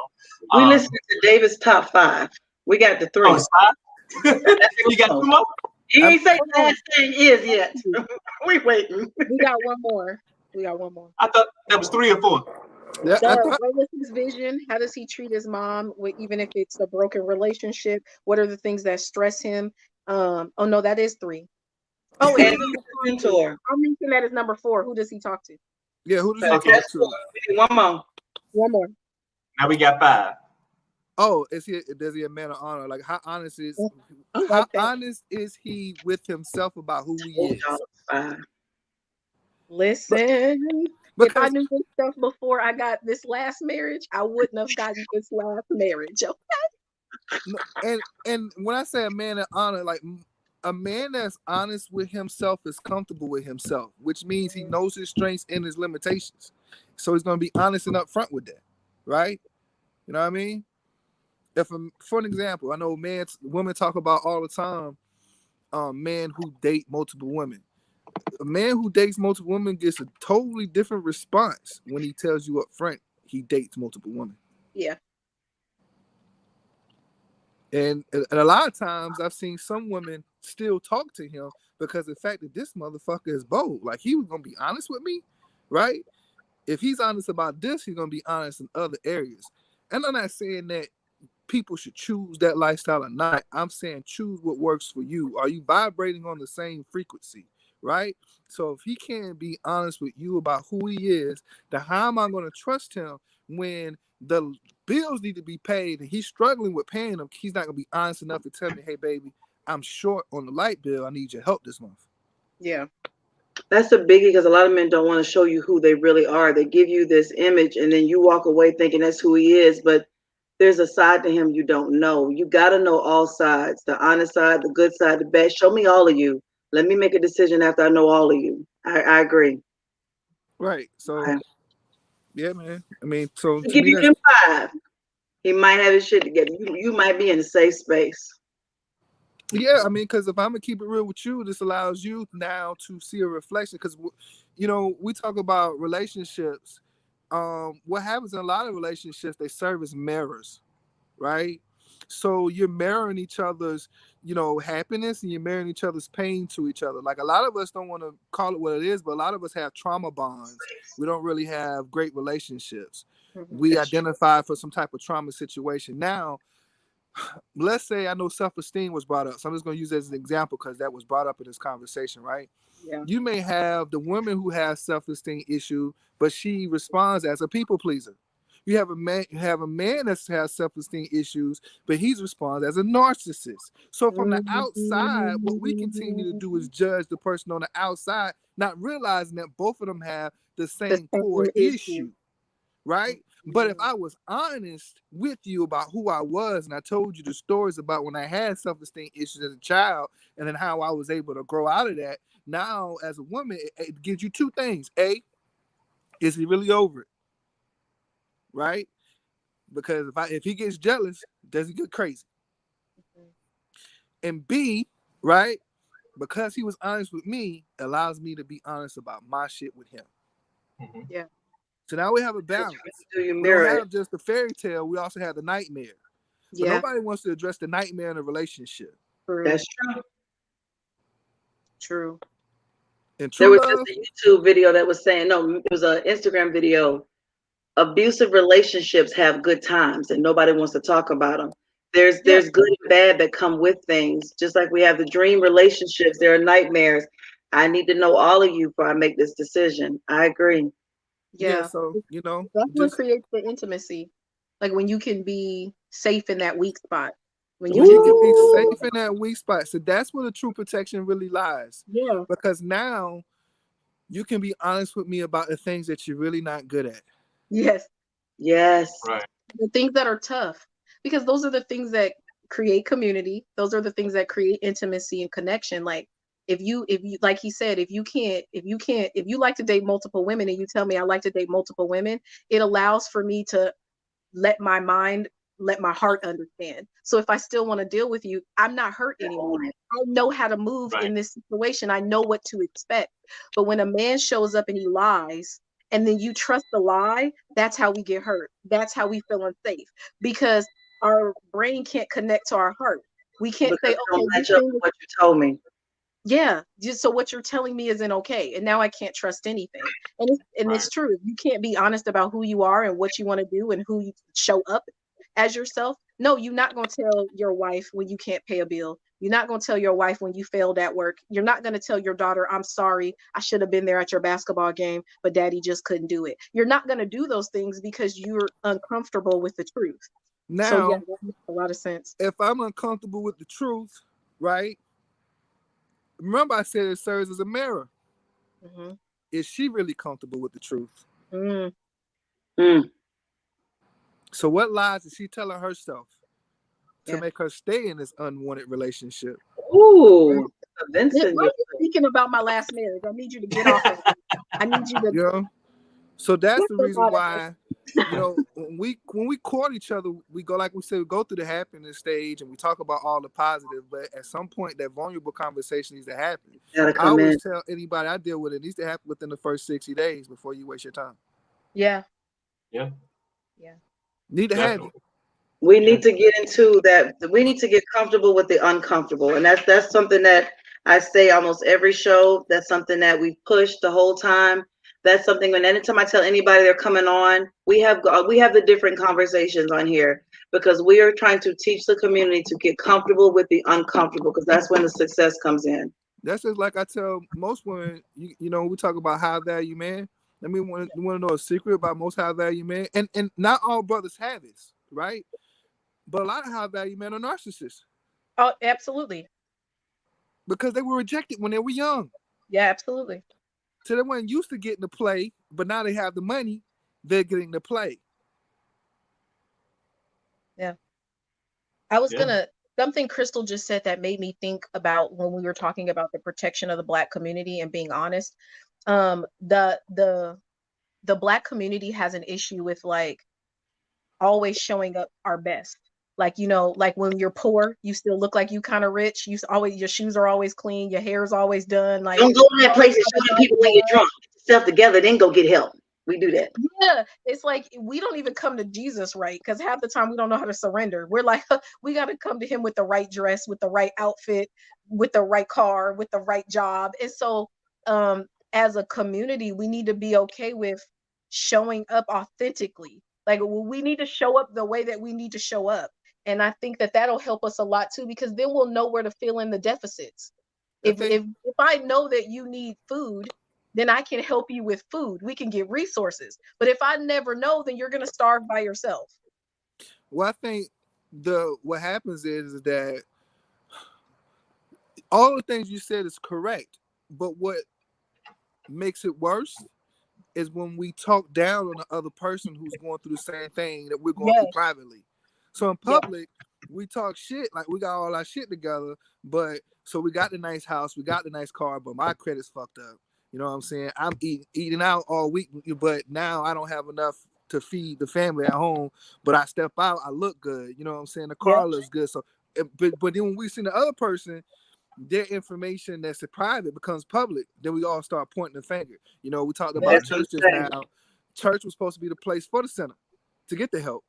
We listened to David's top 5. We got the 3. oh, it's 5? You got 2 more? He ain't say the last thing is yet. We waiting. We got one more. I thought that was 3 or 4. Yeah, I thought, What was his vision? How does he treat his mom? Even if it's a broken relationship, what are the things that stress him? Oh no, that is 3. Oh, And mentor. I'll mention that as number 4. Who does he talk to? yeah, who does he Okay. talk to? We need one more. One more. Now we got 5. Oh, does he a man of honor? Like, how honest is he with himself about who he is? Listen, if I Because knew this stuff before I got this last marriage, I wouldn't have gotten this last marriage. and when I say a man of honor, like, a man that's honest with himself is comfortable with himself, which means he knows his strengths and his limitations. So he's gonna be honest and upfront with that, right? You know what I mean? For an example, I know women talk about all the time, men who date multiple women. A man who dates multiple women gets a totally different response when he tells you up front he dates multiple women. Yeah. And a lot of times I've seen some women still talk to him because of the fact that this motherfucker is bold. Like, he was gonna be honest with me, right? If he's honest about this, he's gonna be honest in other areas. And I'm not saying that people should choose that lifestyle or not. I'm saying choose what works for you. Are you vibrating on the same frequency, right? So if he can't be honest with you about who he is, then how am I going to trust him when the bills need to be paid and he's struggling with paying them? He's not going to be honest enough to tell me, hey, baby, I'm short on the light bill. I need your help this month. Yeah. That's a biggie because a lot of men don't want to show you who they really are. They give you this image and then you walk away thinking that's who he is, but there's a side to him you don't know. You got to know all sides, the honest side, the good side, the bad. Show me all of you. Let me make a decision after I know all of you. I agree. Right. So Okay. yeah, man. I mean, so To to give me you that's them 5, he might have his shit together. You might be in a safe space. yeah, I mean, because if I'm gonna keep it real with you, this allows you now to see a reflection. Because you know, we talk about relationships. What happens in a lot of relationships, they serve as mirrors, right? So you're mirroring each other's, you know, happiness, and you're mirroring each other's pain to each other. Like a lot of us don't want to call it what it is, but a lot of us have trauma bonds. We don't really have great relationships. Mhm. We identify for some type of trauma situation. Now, let's say I know self-esteem was brought up. So I'm just going to use that as an example because that was brought up in this conversation, right? Yeah. You may have the woman who has self-esteem issue, but she responds as a people pleaser. You have a man that has self-esteem issues, but he responds as a narcissist. So from the outside, what we continue to do is judge the person on the outside, not realizing that both of them have the The same core same issue. issue, right? But if I was honest with you about who I was and I told you the stories about when I had self-esteem issues as a child and then how I was able to grow out of that, now as a woman, it gives you two things. A, is he really over it? Right? Because if he gets jealous, does he get crazy? And B, right? Because he was honest with me, allows me to be honest about my shit with him. Mhm. Yeah. So now we have a balance. Do you We don't mirror it? have just the fairy tale, we also have the nightmare. But Yeah. nobody wants to address the nightmare in a relationship. True. That's true. True. And There true was just love, a YouTube video that was saying, no, it was an Instagram video. Abusive relationships have good times and nobody wants to talk about them. Yeah. There's good and bad that come with things. Just like we have the dream relationships, there are nightmares. I need to know all of you before I make this decision. I agree. yeah. Yeah. So you know, That's what just creates the intimacy. Like when you can be safe in that weak spot. When you when you can can be, be safe Ooh. in that weak spot. So that's where the true protection really lies. yeah, Because now you can be honest with me about the things that you're really not good at. yes, Yes. Right. the things that are tough, because those are the things that create community. Those are the things that create intimacy and connection. Like if you like he said, if you like to date multiple women and you tell me I like to date multiple women, it allows for me to let my mind, let my heart understand. So if I still want to deal with you, I'm not hurt anymore. I know how to move Right. in this situation. I know what to expect. But when a man shows up and he lies, and then you trust the lie, that's how we get hurt. That's how we feel unsafe because our brain can't connect to our heart. We can't Because say, it don't okay, this match up thing with is, what you told me. yeah, just so what you're telling me isn't okay. And now I can't trust anything. And Right. it's true. You can't be honest about who you are and what you want to do and who you show up as yourself. No, you're not going to tell your wife when you can't pay a bill. You're not going to tell your wife when you failed at work. You're not going to tell your daughter, I'm sorry, I should have been there at your basketball game, but daddy just couldn't do it. You're not going to do those things because you're uncomfortable with the truth. So yeah, Now, that makes a lot of sense. if I'm uncomfortable with the truth, right? Remember I said it serves as a mirror. Hmm. Is she really comfortable with the truth? Mm, Mm. So what lies is she telling herself to yeah. make her stay in this unwanted relationship? Ooh. Convincing Why are you. you speaking about my last marriage? I need you to get off of it. I need you to You know? So that's get the them reason out of it. why, you know, when we court each other, we go like we said, we go through the happiness stage and we talk about all the positive, but at some point that vulnerable conversation needs to happen. Gotta I come always in. tell anybody I deal with it needs to happen within the first 60 days before you waste your time. Yeah, Yeah. yeah, Need to have it. Definitely. We Yeah. need to get into that. We need to get comfortable with the uncomfortable, and that's something that I say almost every show. That's something that we push the whole time. That's something. And anytime I tell anybody they're coming on, we have the different conversations on here because we are trying to teach the community to get comfortable with the uncomfortable because that's when the success comes in. That's just like I tell most women, you know, we talk about high value man. Let me want to know a secret about most high value men. And not all brothers have this, right? But a lot of high value men are narcissists oh, absolutely. because they were rejected when they were young. Yeah, absolutely. So they weren't used to getting to play, but now they have the money, they're getting to play. Yeah. I was gonna something Crystal just said that made me think about when we were talking about the protection of the Black community and being honest. The Black community has an issue with like always showing up our best. Like, you know, like when you're poor, you still look like you kind of rich. You always, your shoes are always clean, your hair is always done. Like, don't go to that place and show them people when you're drunk. Get yourself together, then go get help. We do that. Yeah, it's like we don't even come to Jesus right, because half the time we don't know how to surrender. We're like, we got to come to him with the right dress, with the right outfit, with the right car, with the right job. And so as a community, we need to be okay with showing up authentically. Like we need to show up the way that we need to show up. And I think that that'll help us a lot too, because then we'll know where to fill in the deficits. If I know that you need food, then I can help you with food. We can get resources. But if I never know, then you're going to starve by yourself. Well, I think what happens is that all the things you said is correct, but what makes it worse is when we talk down on the other person who's going through the same thing that we're going through privately. So in public, we talk shit like we got all our shit together, but so we got the nice house, we got the nice car, but my credit's fucked up. You know what I'm saying? I'm eating out all week, but now I don't have enough to feed the family at home. But I step out, I look good. You know what I'm saying? The car looks good. So, but then when we see the other person, their information that's private becomes public. Then we all start pointing the finger. You know, we talked about church just now. Church was supposed to be the place for the sinner to get the help,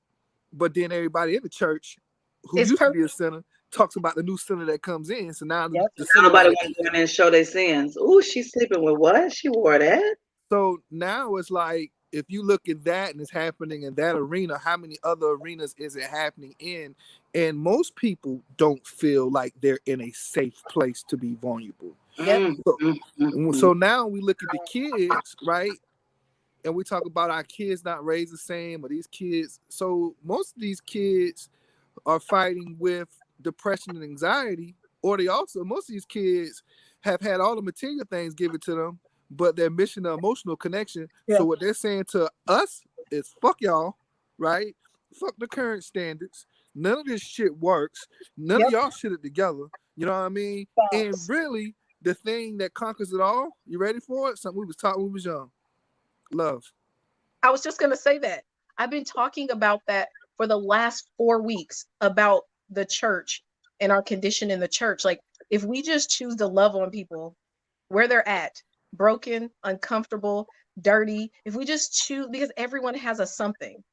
but then everybody in the church who used to be a sinner talks about the new sinner that comes in. So now nobody wants to go in and show their sins. Oh, she's sleeping with what? She wore that. So now it's like, if you look at that and it's happening in that arena, how many other arenas is it happening in? And most people don't feel like they're in a safe place to be vulnerable. So now we look at the kids, right? And we talk about our kids not raised the same, or these kids. So most of these kids are fighting with depression and anxiety, or most of these kids have had all the material things given to them, but they're missing the emotional connection. So what they're saying to us is, fuck y'all, right? Fuck the current standards. None of this shit works. None of y'all shit it together. You know what I mean? And really, the thing that conquers it all, you ready for it? Something we was taught when we was young. Love. I was just going to say that. I've been talking about that for the last 4 weeks, about the church and our condition in the church. Like, if we just choose to love on people where they're at, broken, uncomfortable, dirty, if we just choose, because everyone has a something,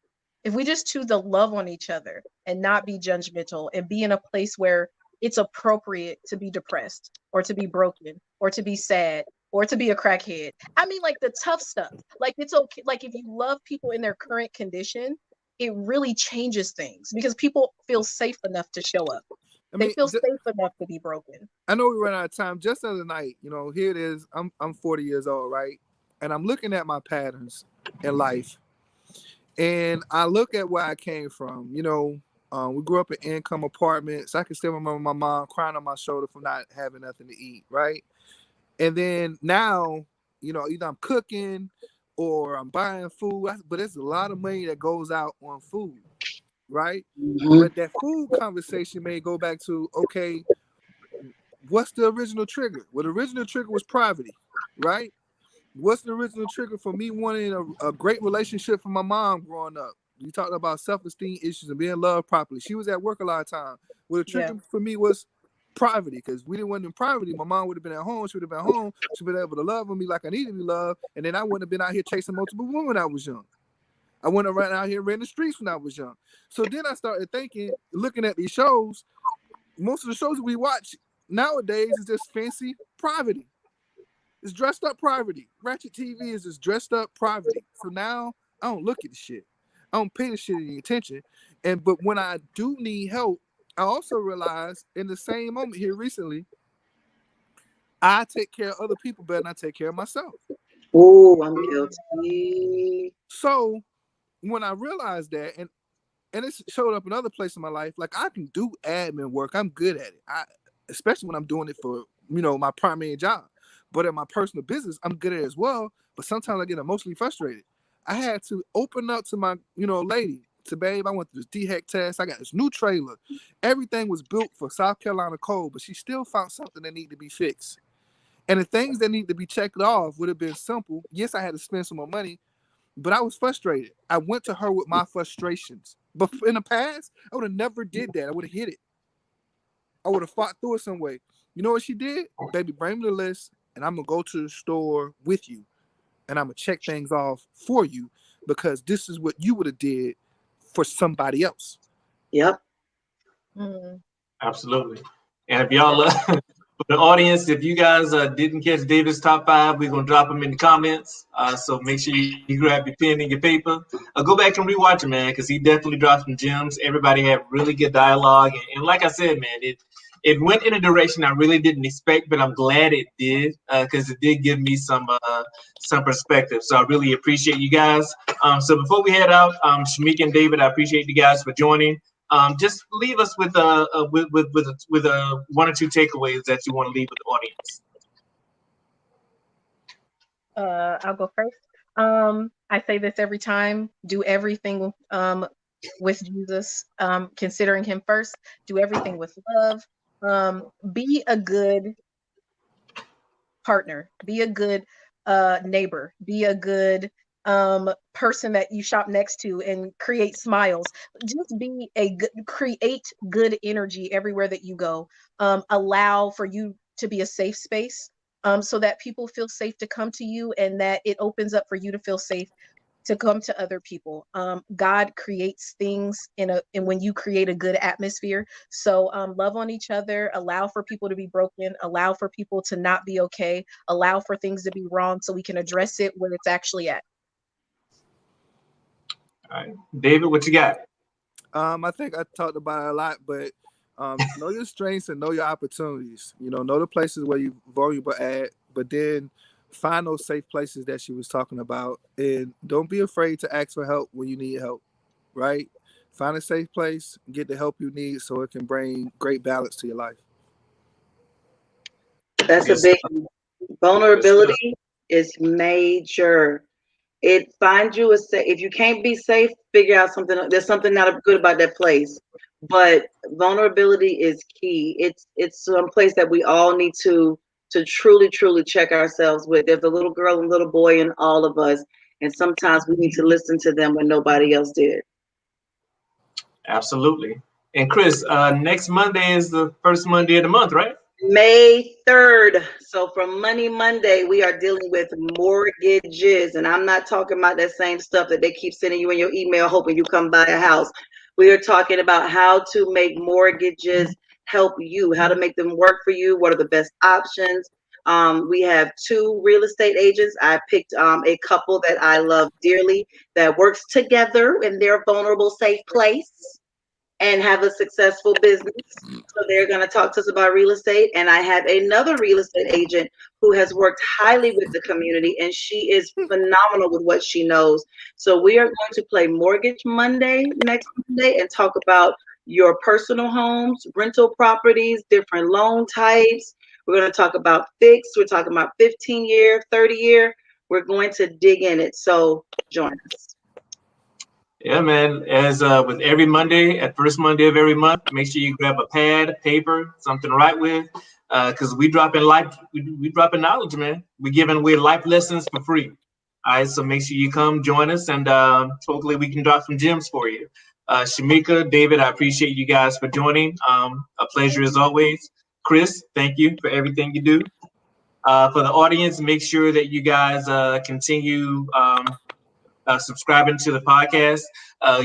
if we just choose to love on each other and not be judgmental and be in a place where it's appropriate to be depressed or to be broken or to be sad or to be a crackhead. I mean, like the tough stuff. Like, it's okay. Like, if you love people in their current condition, it really changes things because people feel safe enough to show up. They feel safe enough to be broken. I know we run out of time. Just the other night, you know, here it is. I'm 40 years old, right? And I'm looking at my patterns in life. And I look at where I came from. You know, we grew up in income apartments. I can still remember my mom crying on my shoulder for not having nothing to eat, right? And then now, you know, either I'm cooking or I'm buying food, but it's a lot of money that goes out on food, right? But that food conversation may go back to, okay, what's the original trigger? Well, the original trigger was poverty, right? What's the original trigger for me wanting a great relationship from my mom growing up? You talked about self-esteem issues and being loved properly. She was at work a lot of time. Well, the trigger for me was poverty, because we didn't want in poverty. My mom would have been at home. She would have been home. She would have been able to love me like I needed to be loved. And then I wouldn't have been out here chasing multiple women when I was young. I wouldn't have run out here ran the streets when I was young. So then I started thinking, looking at these shows, most of the shows we watch nowadays is just fancy poverty. It's dressed up poverty. Ratchet TV is just dressed up poverty. So now I don't look at the shit. I don't pay the shit any attention. But when I do need help, I also realized in the same moment here recently, I take care of other people better than I take care of myself. Oh, I'm guilty. So when I realized that, and it showed up in other places in my life, like I can do admin work. I'm good at it. Especially when I'm doing it for, you know, my primary job. But in my personal business, I'm good at it as well. But sometimes I get emotionally frustrated. I had to open up to my, lady, to babe, I went through this DHEC test. I got this new trailer. Everything was built for South Carolina cold, but she still found something that needed to be fixed. And the things that need to be checked off would have been simple. Yes, I had to spend some more money, but I was frustrated. I went to her with my frustrations. But in the past, I would have never did that. I would have hit it. I would have fought through it some way. You know what she did? Baby, bring me the list, and I'm going to go to the store with you, and I'm going to check things off for you, because this is what you would have did for somebody else. Yep. Absolutely. And if y'all, for the audience, if you guys didn't catch David's top 5, we're going to drop them in the comments. So make sure you grab your pen and your paper. Go back and rewatch it, man, because he definitely dropped some gems. Everybody had really good dialogue. And like I said, man, it went in a direction I really didn't expect, but I'm glad it did, because it did give me some perspective. So I really appreciate you guys. So before we head out, Shamika and David, I appreciate you guys for joining. Just leave us with one or two takeaways that you want to leave with the audience. I'll go first. I say this every time: do everything with Jesus, considering Him first. Do everything with love. Be a good partner. Be a good neighbor. Be a good person that you shop next to and create smiles. Just be create good energy everywhere that you go. Allow for you to be a safe space, so that people feel safe to come to you, and that it opens up for you to feel safe to come to other people. God creates things and when you create a good atmosphere. So love on each other, allow for people to be broken, allow for people to not be okay, allow for things to be wrong, so we can address it where it's actually at. All right, David, what you got? I think I talked about it a lot, but know your strengths and know your opportunities. Know the places where you're vulnerable at, but then find those safe places that she was talking about, and don't be afraid to ask for help when you need help, right? Find a safe place, get the help you need, so it can bring great balance to your life. That's a big vulnerability is major. It finds you if you can't be safe, figure out something. There's something not good about that place. But vulnerability is key. It's some place that we all need to truly check ourselves with. There's a little girl and little boy in all of us, and sometimes we need to listen to them when nobody else did. Absolutely. And Chris, next Monday is the first Monday of the month, right? May 3rd. So from Money Monday, we are dealing with mortgages. And I'm not talking about that same stuff that they keep sending you in your email hoping you come buy a house. We are talking about how to make mortgages help you, how to make them work for you. What are the best options? We have 2 real estate agents. I picked a couple that I love dearly that works together in their vulnerable, safe place and have a successful business. So they're going to talk to us about real estate. And I have another real estate agent who has worked highly with the community, and she is phenomenal with what she knows. So we are going to play Mortgage Monday next Monday and talk about your personal homes, rental properties, different loan types. We're going to talk about fixed. We're talking about 15-year, 30-year. We're going to dig in it. So join us. Yeah, man. As with every Monday, at first Monday of every month, make sure you grab a pad, paper, something to write with, because we dropping knowledge, man. We're giving away life lessons for free. All right, so make sure you come join us, and hopefully we can drop some gems for you. Shamika, David, I appreciate you guys for joining. A pleasure as always. Chris, thank you for everything you do. For the audience, make sure that you guys continue subscribing to the podcast.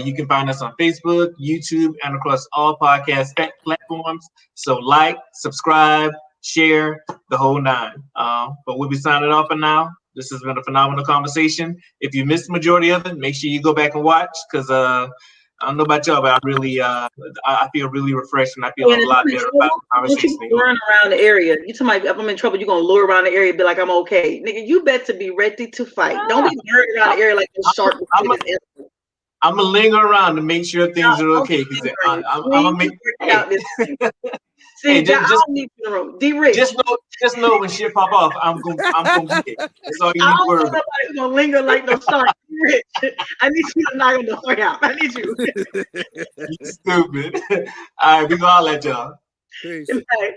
You can find us on Facebook, YouTube, and across all podcast platforms. So like, subscribe, share, the whole 9. But we'll be signing off for now. This has been a phenomenal conversation. If you missed the majority of it, make sure you go back and watch, because I don't know about y'all, but I feel really refreshed, and I feel a lot better about the conversation. Don't you run around the area. You tell me if I'm in trouble, you're gonna lure around the area and be like, I'm okay. Nigga, you better be ready to fight. Don't be luring around the area like a shark. I'm gonna linger around to make sure things are okay, because I'm gonna make See, Hey, I just don't need you in the room. D Rich. just know when shit pop off, I'm gonna get it. That's all you I need to don't worry want about. nobody who's gonna linger like no shark. D Rich. I need you to knock on the door out. I need you. You stupid. All right, we gonna holler at y'all. Peace. Good night.